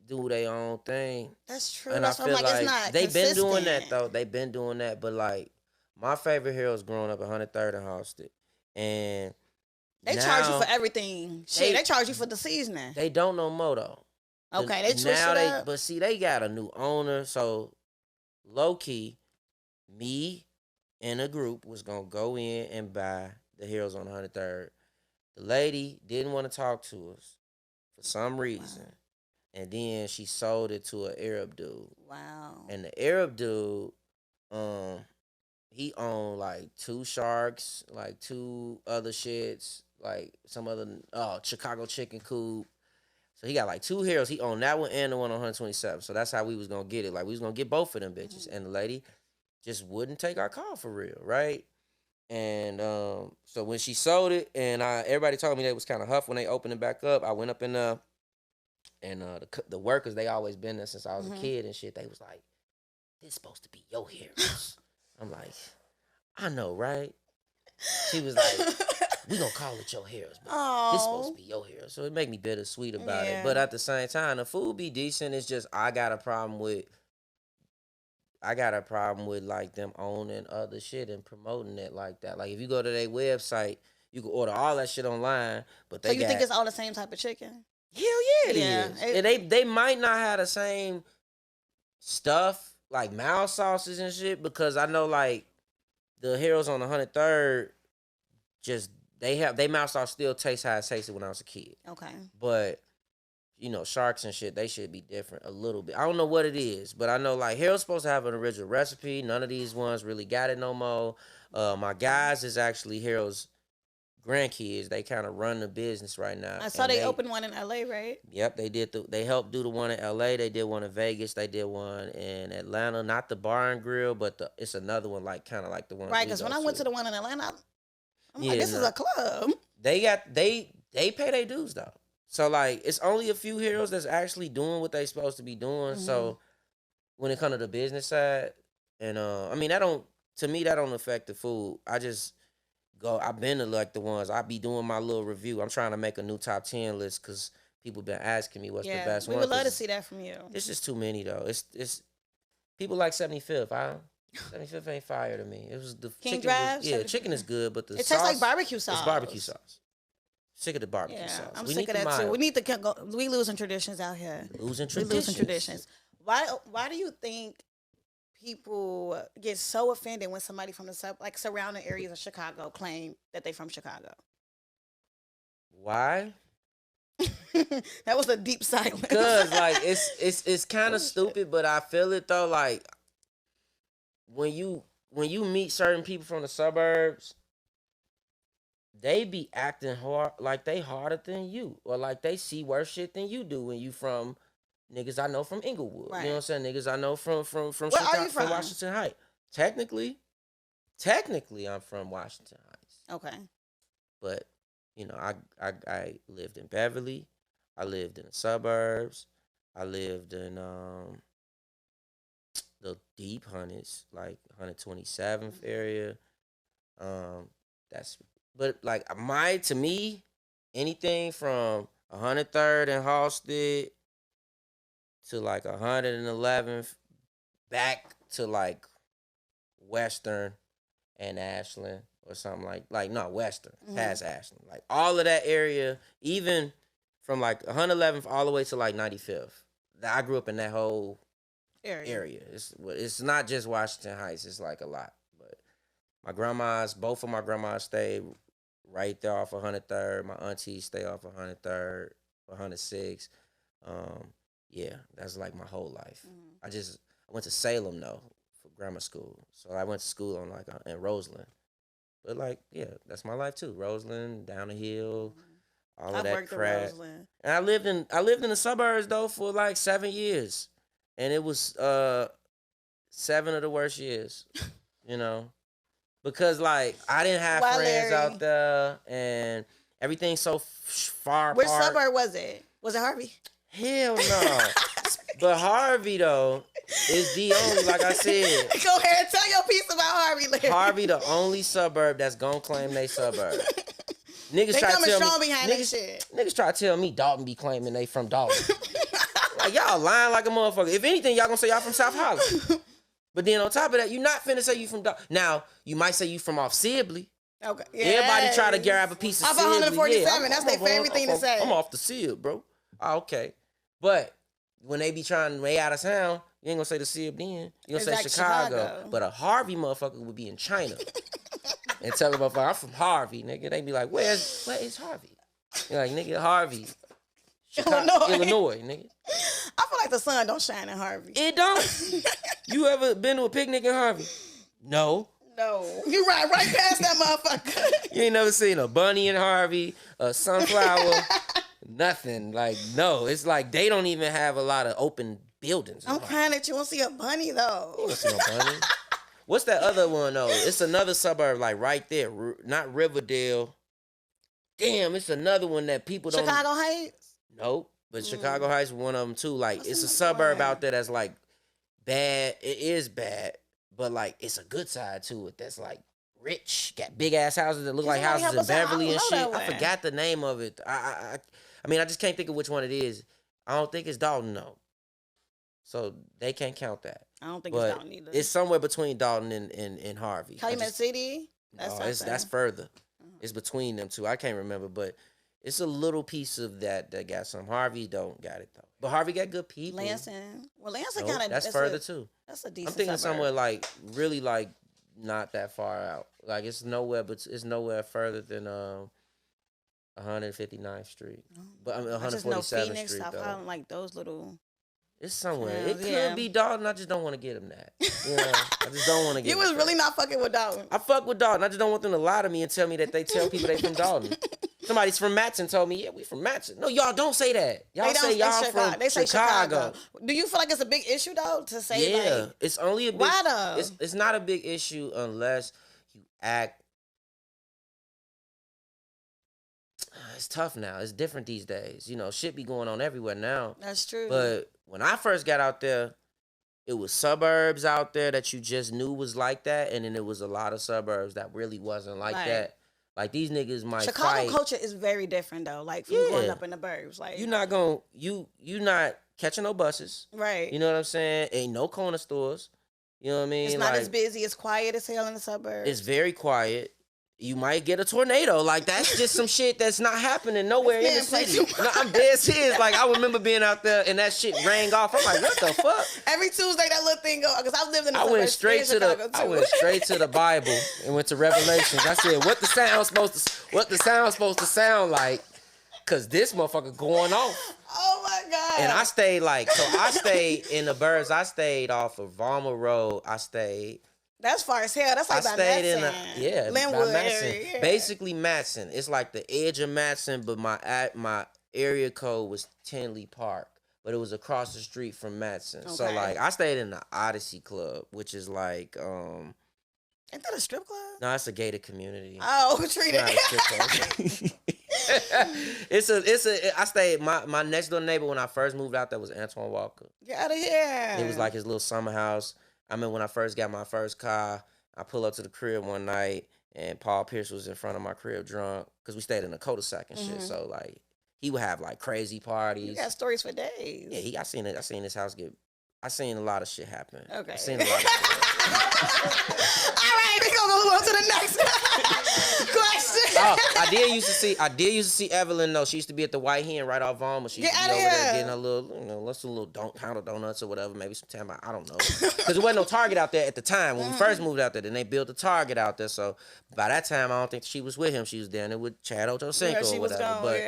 do their own thing. That's true. And That's I why feel I'm like, like it's not. they've been doing that consistent. though. They've been doing that, but like my favorite heroes growing up at 103rd and Halsted, and They now, charge you for everything. Shit, they- they charge you for the seasoning. They don't know more though. Okay, they switched it now up. but see, they got a new owner, so low key, me and a group was gonna go in and buy the heroes on 103rd. The lady didn't want to talk to us for some reason. And then she sold it to an Arab dude. Wow. And the Arab dude, he owned like 2 sharks, like 2 other shits, like some other Chicago chicken coop. So he got like 2 heroes. He owned that one and the one on 127. So that's how we was gonna get it. Like we was gonna get both of them bitches. And the lady just wouldn't take our call for real, right? And so when she sold it, and everybody told me they was kind of huff when they opened it back up. I went up in there. And the workers, they always been there since I was a kid and shit. They was like, this supposed to be your heroes. I'm like, I know, right? She was like, we gonna call it your heroes, but this supposed to be your heroes. So it make me bittersweet about it. Yeah. But at the same time, the food be decent. It's just I got a problem with I got a problem with like them owning other shit and promoting it like that. Like if you go to their website, you can order all that shit online, but they So you got, think it's all the same type of chicken? hell yeah, it is. And they might not have the same stuff like mouth sauces and shit, because I know like the Heroes on the 103rd, just they mouth sauce still tastes how it tasted when I was a kid. Okay. But you know, sharks and shit, they should be different a little bit. I don't know what it is, but I know like Harold's supposed to have an original recipe. None of these ones really got it no more. My guys is actually Harold's grandkids. They kind of run the business right now. I saw they opened one in LA, right? Yep, they did. They helped do the one in LA. They did one in Vegas. They did one in Atlanta. Not the bar and grill, but it's another one like kind of like the one. Right, because when I went to the one in Atlanta, I'm like, this is no. a club. They pay their dues though. So like it's only a few heroes that's actually doing what they supposed to be doing. So when it comes to the business side, and I mean that don't affect the food. I just I've been to like the ones I be doing my little review. I'm trying to make a new top 10 list because people been asking me what's the best one. We would love to see that from you. It's just too many though. It's people like 75th. 75th ain't fire to me. It was the King chicken. Drive. Chicken is good, but the it sauce, tastes like barbecue sauce. It's barbecue sauce. Sick of the barbecue sauce. I'm sick of that too. We need to go. We losing traditions out here. Losing traditions. Why do you think people get so offended when somebody from the surrounding areas of Chicago claim that they from Chicago? Why? That was a deep silence. Because like it's kind of stupid, but I feel it though. Like when you meet certain people from the suburbs, they be acting hard, like they harder than you, or like they see worse shit than you do when you from niggas I know from Inglewood. Right. You know what I'm saying? Niggas I know from Chicago, from Washington Heights. Technically, I'm from Washington Heights. Okay. But you know, I lived in Beverly. I lived in the suburbs. I lived in the deep hundreds, like 127th area. But like to me, anything from 103rd and Halstead to like 111th back to like Western and Ashland or something like not Western, past Ashland. Like all of that area, even from like 111th all the way to like 95th. I grew up in that whole area. It's not just Washington Heights, it's like a lot. But both of my grandmas stayed right there off 103rd. My aunties stay off 103rd, 106th. Yeah, that's like my whole life. I went to Salem though for grammar school, so I went to school on in Roseland. But like, yeah, that's my life too. Roseland, down the hill, all of that crap. And I lived in the suburbs though for like 7 years, and it was 7 of the worst years, you know. Because, like, I didn't have friends out there, and everything's so far apart. Which suburb was it? Was it Harvey? Hell no. But Harvey, though, is the only, like I said. Go ahead, tell your piece about Harvey, Larry. Harvey, the only suburb that's gonna claim they suburb. Niggas they try coming to tell strong me, behind that shit. Niggas try to tell me Dalton be claiming they from Dalton. Like, y'all lying like a motherfucker. If anything, y'all gonna say y'all from South Holland. But then on top of that, you're not finna say you from now. You might say you from off Sibley. Okay. Everybody try to grab a piece of off Sibley. 147. Yeah, that's their favorite thing to say. I'm off the Sib, bro. Oh, okay. But when they be trying way out of town, you ain't gonna say the Sib then. You gonna say like Chicago. But a Harvey motherfucker would be in China and tell them, motherfucker, I'm from Harvey, nigga. They be like, where is Harvey? You're like, nigga, Harvey. Illinois, nigga. I feel like the sun don't shine in Harvey. It don't. You ever been to a picnic in Harvey? No. You ride right past that motherfucker. You ain't never seen a bunny in Harvey, a sunflower, nothing. Like, no. It's like they don't even have a lot of open buildings. I'm crying that you won't see a bunny, though. You won't see no bunny. What's that other one, though? It's another suburb, like right there. Not Riverdale. Damn, it's another one that people don't... Chicago Heights? Nope. But Chicago Heights is one of them, too. Like, it's a suburb out there that's, like, bad. It is bad. But, like, it's a good side to it that's, like, rich. Got big-ass houses that look like houses in Beverly and shit. I forgot the name of it. I mean, I just can't think of which one it is. I don't think it's Dalton, though. So, they can't count that. I don't think it's but Dalton either. it's somewhere between Dalton and Harvey. Calumet City? That's further. It's between them two. I can't remember, but it's a little piece of that got some. Harvey don't got it though, but Harvey got good people. Lansing. Well, Lansing Nope, kind of that's further too. That's a decent. I'm thinking suburb. somewhere like really like not that far out. Like it's nowhere, but it's nowhere further than 159th Street. But I mean I just know 147th Phoenix, Street South though. Island, like those little. It's somewhere. Yeah, It could yeah. be Dalton. I just don't want to get him that. You know, I just don't want to get. You him was that. really not fucking with Dalton. I fuck with Dalton. I just don't want them to lie to me and tell me that they tell people they from Dalton. Somebody's from Matson told me, yeah, we from Matson. No, y'all don't say that. Y'all They don't say y'all Chicago. from They say Chicago. Do you feel like it's a big issue though to say Yeah, like? it's only a big. Why though? It's not a big issue unless you act. It's tough now. It's different these days. You know, shit be going on everywhere now. That's true. But when I first got out there, it was suburbs out there that you just knew was like that, and then it was a lot of suburbs that really wasn't like Right. that. Like these niggas might Chicago fight. culture is very different though. Like from growing up in the burbs, like You not gonna you not catching no buses. right. You know what I'm saying? Ain't no corner stores. You know what I mean? It's not Like, as busy. It's quiet as hell in the suburbs. it's very quiet. You might get a tornado. Like that's just some shit that's not happening nowhere in the Man, play city. too No, I'm dead serious. Like I remember being out there and that shit rang off. I'm like, what the fuck? Every Tuesday that little thing go because I lived in the I suburbs went straight in to Chicago, I too. went straight to the Bible and went to Revelations. I said, what the sound supposed to sound like? Cause this motherfucker going off. Oh my god! And I stayed I stayed in the Burbs. I stayed off of Valma Road. That's far as hell. That's like by stayed Matson. by Linwood Matson. area. Yeah. Basically Matson. It's like the edge of Matson, but my area code was Tinley Park. But it was across the street from Matson. So Okay. like I stayed in the Odyssey Club, which is like Ain't that a strip club? no, it's a gated community. Oh, treat Not a it. strip club. I stayed my next door neighbor when I first moved out there was Antoine Walker. Get out of here. It was like his little summer house. I mean, when I first got my first car, I pull up to the crib one night, and Paul Pierce was in front of my crib drunk because we stayed in a cul-de-sac and shit. So like, he would have like crazy parties. You got stories for days. Yeah, I seen his house get. I seen a lot of shit happen. Okay. I seen a lot of shit. All right, we're gonna move on to the next question. Oh, I did used to see Evelyn though. She used to be at the White Hen right off Vaughn, but she used Get to be outta over there here. getting her little, let's do a little pound of donuts or whatever, maybe some time. I don't know, because there wasn't no Target out there at the time when we first moved out there. Then they built a Target out there, so by that time I don't think she was with him. She was down there with Chad Ochocinco Yeah, she or was whatever. gone. But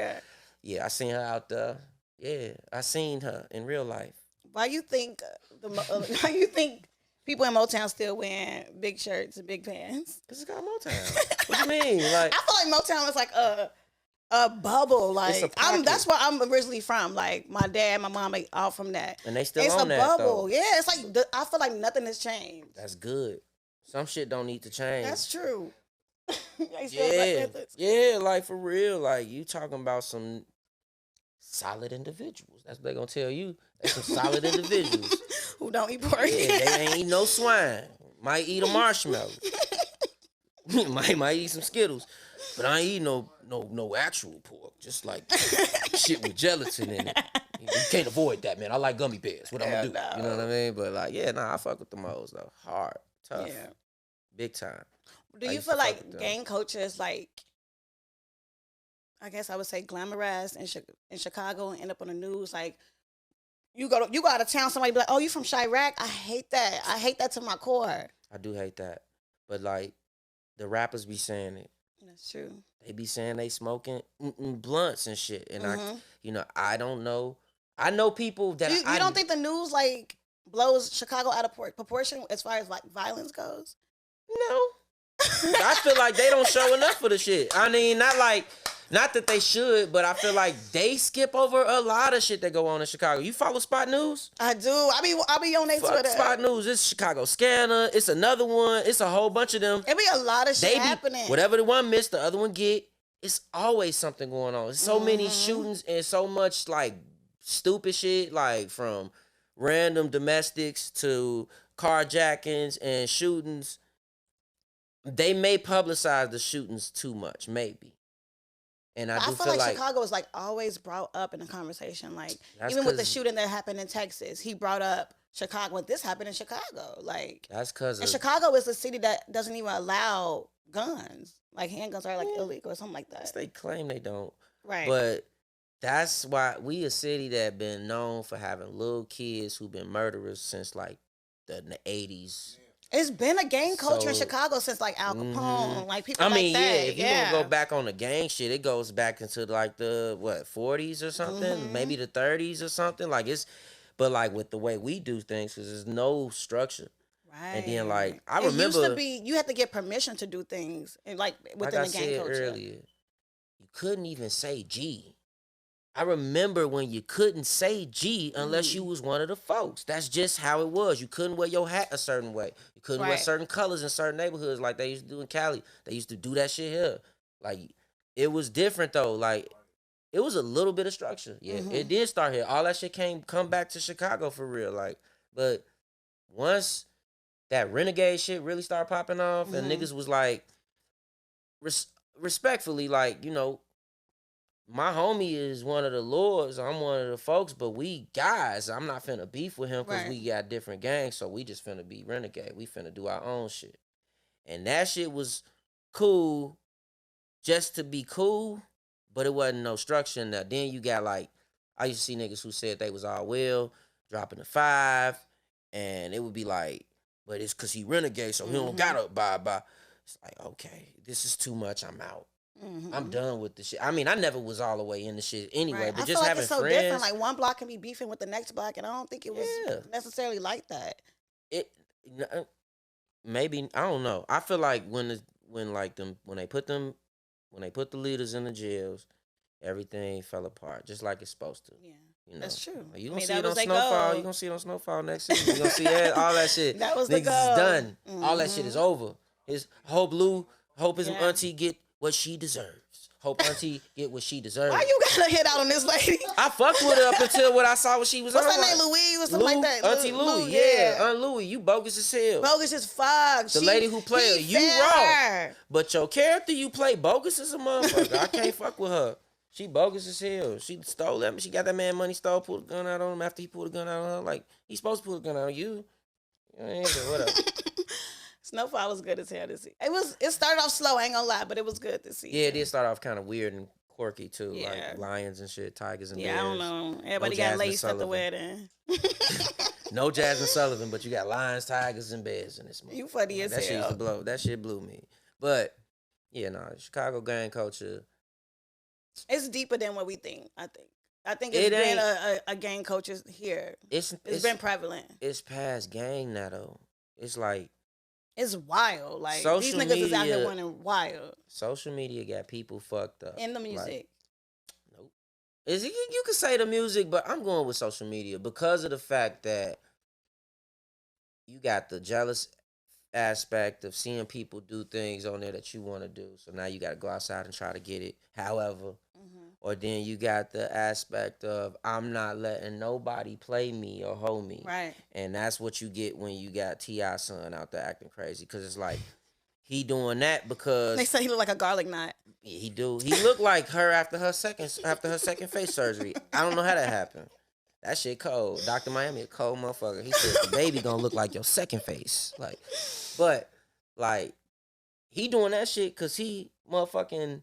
Yeah. I seen her out there. Yeah, I seen her in real life. Why you think why you think people in Motown still wearing big shirts and big pants? Cause it's got Motown. What you mean? Like I feel like Motown is like a bubble. Like a pocket. that's where I'm originally from. Like my dad, my mom, like, all from that. And they still It's on a that bubble. though. Yeah, it's like I feel like nothing has changed. That's good. Some shit don't need to change. That's true. They still Black Yeah, Panthers. yeah, like for real. Like you talking about some solid individuals. That's what they gonna tell you. They some solid individuals. Who don't eat pork? Yeah, they ain't eat no swine. Might eat a marshmallow. might eat some Skittles. But I ain't eat no actual pork. Just like shit with gelatin in it. You can't avoid that, man. I like gummy bears. What I'm gonna do? no. You know what I mean? But like, yeah, I fuck with the moles though. Hard, tough, Yeah. big time. Do I you used to feel fuck like with them. gang culture is like, I guess I would say glamorized in Chicago and end up on the news? Like you go out of town, somebody be like, "Oh, you from Chirac?" I hate that. I hate that to my core. I do hate that. But like, the rappers be saying it. That's true. They be saying they smoking blunts and shit, and Mhm. I don't know. I know people that You don't think the news like blows Chicago out of proportion as far as like violence goes? No. I feel like they don't show enough for the shit. I mean, not that they should, but I feel like they skip over a lot of shit that go on in Chicago. You follow Spot News? I do. I be on their Fuck Twitter. Spot News. It's Chicago Scanner. It's another one. It's a whole bunch of them. It be a lot of shit happening. Whatever the one missed, the other one get. It's always something going on. There's so many shootings and so much like stupid shit, like from random domestics to carjackings and shootings. They may publicize the shootings too much, maybe. And I do feel like Chicago is like always brought up in the conversation. Like That's even with the 'cause- shooting that happened in Texas, he brought up Chicago. This happened in Chicago. Like, That's because and of Chicago is a city that doesn't even allow guns. Like handguns are like illegal or something like that. they claim they don't. Right. But that's why we a city that been known for having little kids who been murderers since like the 80s. It's been a gang culture in So- Chicago since like Al Capone, like people I like mean, that. yeah, if you want to go back on the gang shit, it goes back into like the 40s or something, maybe the 30s or something. Like but like with the way we do things, because there's no structure. Right. And then like I It remember, used to be you had to get permission to do things, and like within like I the gang said culture. earlier, you couldn't even say G. I remember when you couldn't say G unless you was one of the folks. That's just how it was. You couldn't wear your hat a certain way. You couldn't wear Right. certain colors in certain neighborhoods like they used to do in Cali. They used to do that shit here. Like, it was different though. Like, it was a little bit of structure. Yeah, it did start here. All that shit come back to Chicago for real. Like, but once that renegade shit really started popping off and niggas was like, respectfully, like, you know, my homie is one of the lords. I'm one of the folks, but we guys, I'm not finna beef with him because Right. we got different gangs, so we just finna be renegade. We finna do our own shit. And that shit was cool just to be cool, but it wasn't no structure in there. Then you got like, I used to see niggas who said they was all well, dropping a 5, and it would be like, but it's because he renegade, so he don't gotta abide by. It's like, okay, this is too much, I'm out. I'm done with the shit. I mean, I never was all the way in the shit anyway, Right. but I just feel like having it's so friends. different. Like one block can be beefing with the next block, and I don't think it was Yeah. necessarily like that. Maybe I don't know. I feel like when they put the leaders in the jails, everything fell apart just like it's supposed to. Yeah, You know, that's true. You I gonna mean, see that it on was their Snowfall. goal. You gonna see it on Snowfall next season. You gonna see all that shit. That was the Niggas goal. is done. All that shit is over. Hope his Yeah. auntie get what she deserves. Hope auntie get what she deserves. Why you gotta hit out on this lady? I fucked with her up until what I saw when she was What's on. her like, name, Louise or something like that? Auntie Louie, yeah. Aunt Louie, you bogus as hell. Bogus as fuck. The lady who played her, you wrong. But your character you play bogus as a motherfucker. I can't fuck with her. She bogus as hell. She stole that. She got that man money stole, pulled a gun out on him after he pulled a gun out on her. Like, he's supposed to pull a gun out on you. Whatever. Snowfall was good as hell to see. It started off slow, I ain't gonna lie, but it was good to see. Yeah, it did start off kind of weird and quirky too. Yeah. Like lions and shit, tigers and Yeah, bears. I don't know. Everybody got Jasmine laced at the Sullivan. wedding. No Jasmine Sullivan, but you got lions, tigers, and bears in this movie. You funny as That shit used hell. to blow. That shit blew me. But yeah, Chicago gang culture. It's deeper than what we think, I think. I think It it's been ain't- a gang culture here. It's been prevalent. It's past gang now though. It's like It's wild. Like, these Social niggas is out here media- running wild. social media got people fucked up. In the Like, music. nope. You could say the music, but I'm going with social media because of the fact that you got the jealous aspect of seeing people do things on there that you want to do. So now you got to go outside and try to get it. However, or then you got the aspect of I'm not letting nobody play me or hold me. Right. And that's what you get when you got T.I. son out there acting crazy. Because it's like, he doing that because They say he look like a garlic knot. he do. He looked like her after her second face surgery. I don't know how that happened. That shit cold. Dr. Miami a cold motherfucker. He said the baby gonna look like your second face. Like, but like he doing that shit cause he motherfucking.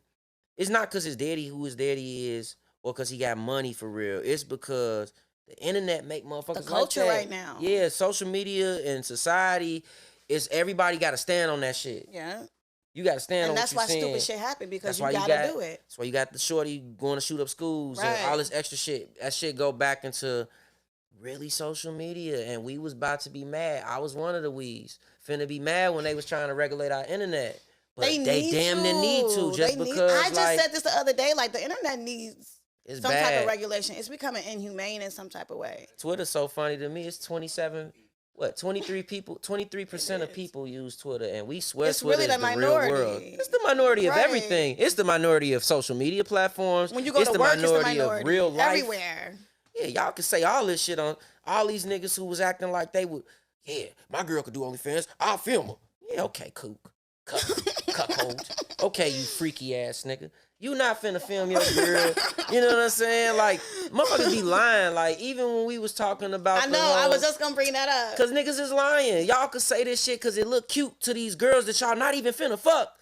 It's not cause his daddy who his daddy is or cause he got money for real. It's because the internet make motherfuckers The culture like that. right now. Yeah, social media and society is everybody got to stand on that shit. Yeah. You got to stand on And that's what why you're saying. stupid shit happen because That's you why gotta do it. That's why you got the shorty going to shoot up schools Right. and all this extra shit. That shit go back into really social media, and we was about to be mad. I was one of the wees finna be mad when they was trying to regulate our internet, but they damn near need to just because I just like said this the other day. Like the internet needs it's some bad. type of regulation. It's becoming inhumane in some type of way. Twitter's so funny to me. It's 23% of people use Twitter, and we swear It's Twitter really is the the real world. minority. It's the minority of Right. everything. It's the minority of social media platforms. When you go it's to the work, minority it's the minority of real life. everywhere. Yeah, y'all can say all this shit on all these niggas who was acting like they would. Yeah, my girl could do OnlyFans. I'll film her. Yeah, okay, kook. Cuckold. Okay, you freaky ass nigga. You not finna film your girl. You know what I'm saying? Like, motherfuckers be lying. Like, even when we was talking about I know, I was just gonna bring that up. Cause niggas is lying. Y'all could say this shit cause it look cute to these girls that y'all not even finna fuck.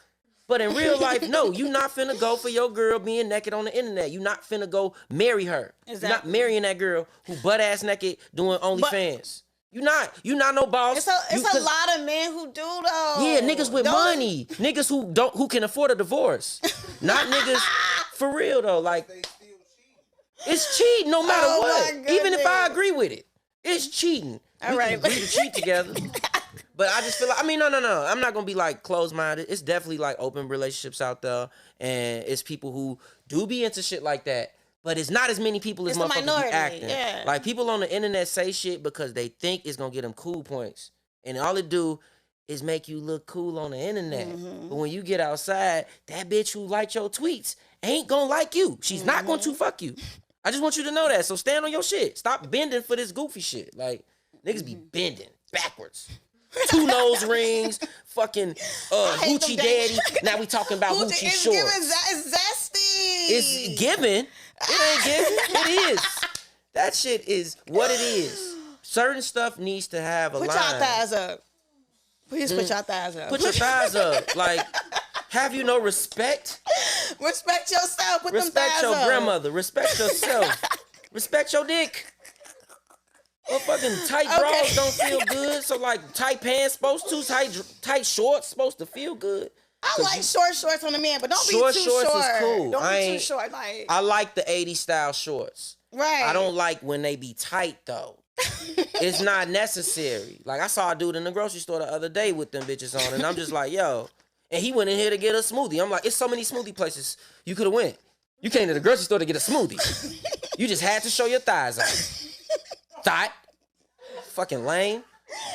But in real life, no, you not finna go for your girl being naked on the internet. You not finna go marry her. Exactly. You're not marrying that girl who butt ass naked doing OnlyFans. You not no boss. It's a lot of men who do though. Yeah, niggas with money. Niggas who can afford a divorce. Not niggas for real though. Like, it's cheating no matter what. Even if I agree with it. It's cheating. All we right. can agree to cheat together. But I just feel like, I mean, no. I'm not gonna be like closed-minded. It's definitely like open relationships out there. And it's people who do be into shit like that. But it's not as many people as motherfuckers be acting. Yeah. Like, people on the internet say shit because they think it's gonna get them cool points. And all it do is make you look cool on the internet. But when you get outside, that bitch who liked your tweets ain't gonna like you. She's not going to fuck you. I just want you to know that. So stand on your shit. Stop bending for this goofy shit. Like, niggas be bending backwards. 2 nose rings, fucking Hoochie Daddy. Now we talking about Hoochie Shorts. It's zesty. It's given. It ain't given. It is. That shit is what it is. Certain stuff needs to have a line. Put your thighs up. Please put your thighs up. Put your thighs up. Like, have you no respect? Respect yourself. Put them thighs up. Respect your grandmother. Respect yourself. Respect your dick. Motherfucking tight bras don't feel good. So, like, tight pants supposed to. Tight shorts supposed to feel good. I like short shorts on the man, but don't be too short. short. Shorts is cool. Don't be too short. Like, I like the 80s style shorts. Right. I don't like when they be tight, though. It's not necessary. Like, I saw a dude in the grocery store the other day with them bitches on, and I'm just like, yo. And he went in here to get a smoothie. I'm like, it's so many smoothie places you could have went. You came to the grocery store to get a smoothie. You just had to show your thighs out. Thought. Fucking lame.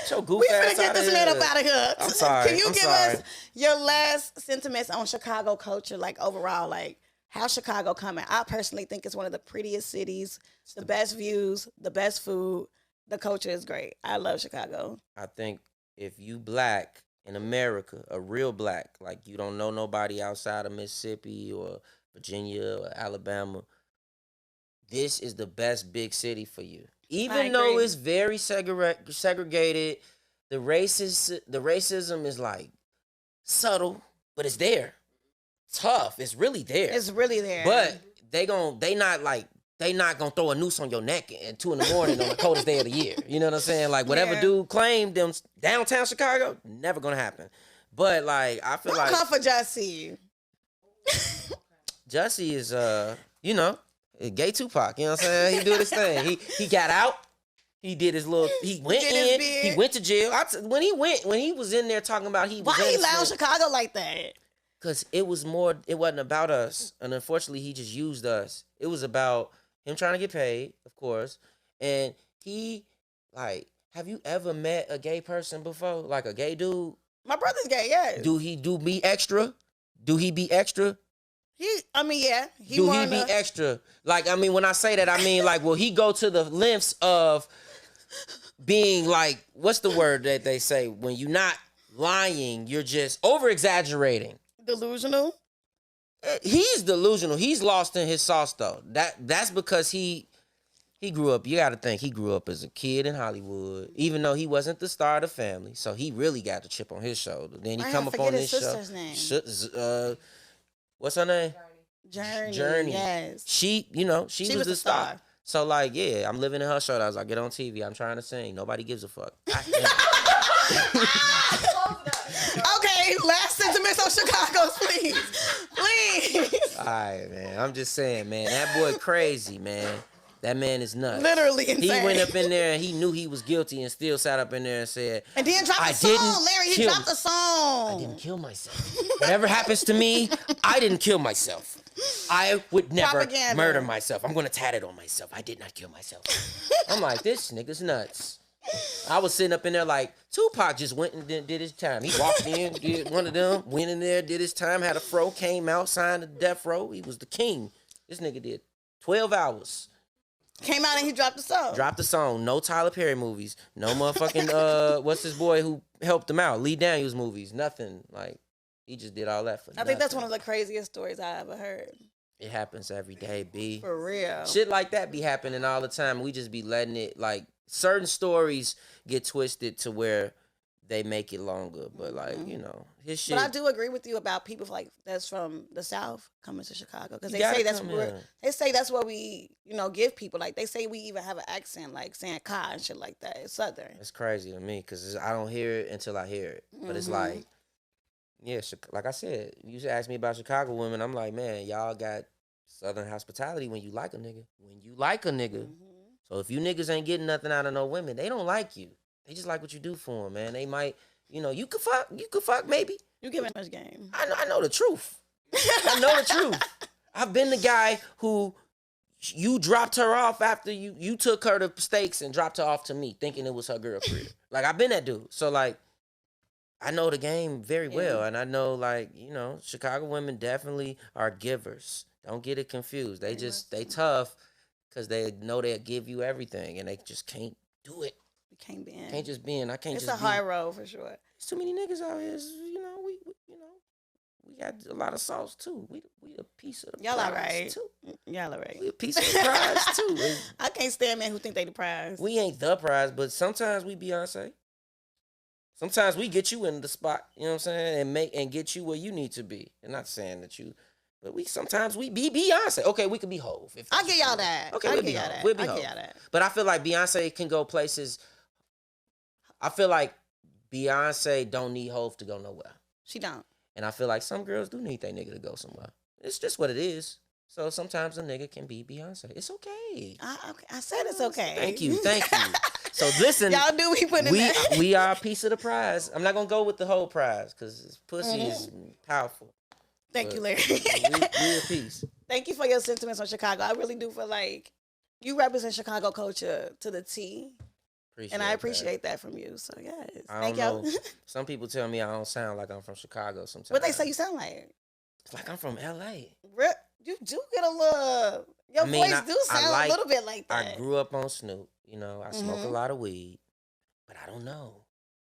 Show goof we ass finna get this man up out of here. I'm sorry. Can you give us your last sentiments on Chicago culture, like overall, like how's Chicago coming? I personally think it's one of the prettiest cities, the best views, the best food. The culture is great. I love Chicago. I think if you black in America, a real black, like you don't know nobody outside of Mississippi or Virginia or Alabama, this is the best big city for you. Even though it's very segregated, the racism is like subtle, but it's there. Tough. It's really there. It's really there. But they not gonna throw a noose on your neck at 2 a.m. on the coldest day of the year. You know what I'm saying? Like whatever dude claimed them downtown Chicago, never gonna happen. But like I feel like come for Jussie. Jussie is gay Tupac, you know what I'm saying? He do his thing. He got out. He did his little. He went in. He went to jail. When he was in there talking about he was. Why he allowed Chicago like that? Because it was more. It wasn't about us, and unfortunately, he just used us. It was about him trying to get paid, of course, and he like. Have you ever met a gay person before? Like a gay dude? My brother's gay. Yeah. Do he be extra? Do he be extra? He be extra? Like, I mean, when I say that, I mean, like, will he go to the lengths of being like, what's the word that they say? When you're not lying, you're just over-exaggerating. Delusional? He's delusional. He's lost in his sauce, though. That's because he grew up, you got to think, he grew up as a kid in Hollywood, even though he wasn't the star of the family. So he really got the chip on his shoulder. Then he come up on this show. Name. What's her name? Journey. Yes. She was the star. So like, yeah, I'm living in her show. I get on TV. I'm trying to sing. Nobody gives a fuck. Okay, last sentiments on Chicago, please. All right, man. I'm just saying, man. That boy crazy, man. That man is nuts. Literally insane. He went up in there and he knew he was guilty and still sat up in there and said, and then dropped the song, Larry. He dropped the song. I didn't kill myself. Whatever happens to me, I didn't kill myself. I would never murder myself. I'm going to tat it on myself. I did not kill myself. I'm like, this nigga's nuts. I was sitting up in there like, Tupac just went and did his time. He walked in, did one of them, went in there, did his time, had a fro, came out, signed the death row. He was the king. This nigga did 12 hours. Came out and he dropped the song. Dropped the song. No Tyler Perry movies. No motherfucking, what's his boy who helped him out? Lee Daniels movies. Nothing. Like, He just did all that for I think that's one of the craziest stories I ever heard. It happens every day, B. For real. Shit like that be happening all the time. We just be letting it, like, certain stories get twisted to where they make it longer. But, like, you know, his shit. But I do agree with you about people like that's from the South coming to Chicago. Because You they gotta say that's come where here. they say that's where we, you know, give people. Like they say we even have an accent, like saying "car" and shit like that. It's Southern. It's crazy to me because I don't hear it until I hear it. But it's like, yeah, like I said, you should ask me about Chicago women. I'm like, man, y'all got Southern hospitality when you like a nigga. When you like a nigga. So if you niggas ain't getting nothing out of no women, they don't like you. They just like what you do for them, man. They might, you know, you could fuck maybe. You giving much game. I know the truth. I know the truth. I've been the guy who you dropped her off after you took her to steaks and dropped her off to me, thinking it was her girlfriend. Like, I've been that dude. So, like, I know the game very well. And I know, like, you know, Chicago women definitely are givers. Don't get it confused. They tough because they know they'll give you everything and they just can't do it. You can't be in. Can't just be in. I can't It's just a high road for sure. There's too many niggas out here. You know, we got a lot of sauce too. We a piece of the Y'all prize all right. too. Y'all all right. We a piece of the prize too. I can't stand men who think they the prize. We ain't the prize, but sometimes we Beyonce. Sometimes we get you in the spot, you know what I'm saying, and get you where you need to be. And not saying that you, but sometimes we be Beyonce. Okay, we could be Hove. I get y'all that. Okay, I we'll get be y'all Hove. that. We'll be I Hove. get y'all that. But I feel like Beyonce can go places. I feel like Beyonce don't need Hove to go nowhere. She don't. And I feel like some girls do need their nigga to go somewhere. It's just what it is. So sometimes a nigga can be Beyonce. It's okay. I said it's okay. Thank you. So listen, Y'all do we put in that. we are a piece of the prize. I'm not gonna go with the whole prize because pussy is powerful. Thank you, Larry. we a piece. Thank you for your sentiments on Chicago. I really do feel like you represent Chicago culture to the T. And I appreciate that from you. So, yes. Thank y'all. Some people tell me I don't sound like I'm from Chicago sometimes. What they say you sound like? It's like I'm from L.A. You do get a little... Your voice do sound a little bit like that. I grew up on Snoop. You know, I smoke a lot of weed. But I don't know.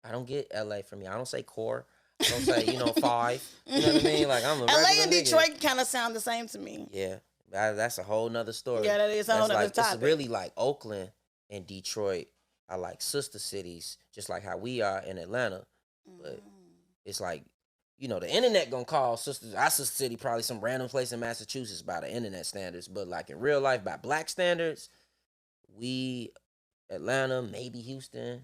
I don't get L.A. from me. I don't say core. I don't say, 5. You know what I mean? Like, I'm a L.A. and nigga. Detroit kind of sound the same to me. Yeah. That's a whole nother story. Yeah, that is a whole nother topic. It's really like Oakland and Detroit are like sister cities, just like how we are in Atlanta. But it's like, the internet gonna call our sister city probably some random place in Massachusetts by the internet standards. But like in real life, by black standards, we, Atlanta, maybe Houston,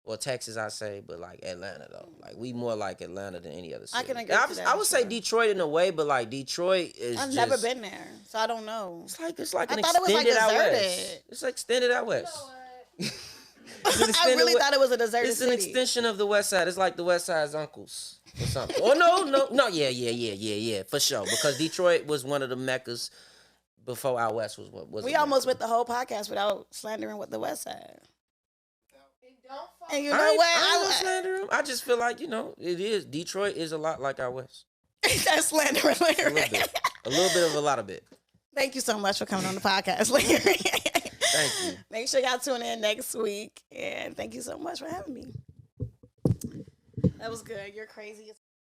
or Texas, I say, but like Atlanta though. Like we more like Atlanta than any other city. I can agree with that. I would say Detroit in a way, but like Detroit is I've never been there, so I don't know. It's like an I thought it was like extended out deserted. west. It's like extended out west. I really thought it was a deserted It's city. an extension of the West Side. It's like the West Side's uncles or something. Oh no, yeah, for sure. Because Detroit was one of the meccas before out west was. We almost went the whole podcast without slandering with the West Side. And you know what? I don't slander them. I just feel like it is. Detroit is a lot like out west. That's slandering, Larry. A little bit of a lot of it. Thank you so much for coming on the podcast, Larry. Thank you. Make sure y'all tune in next week. And thank you so much for having me. That was good. You're crazy as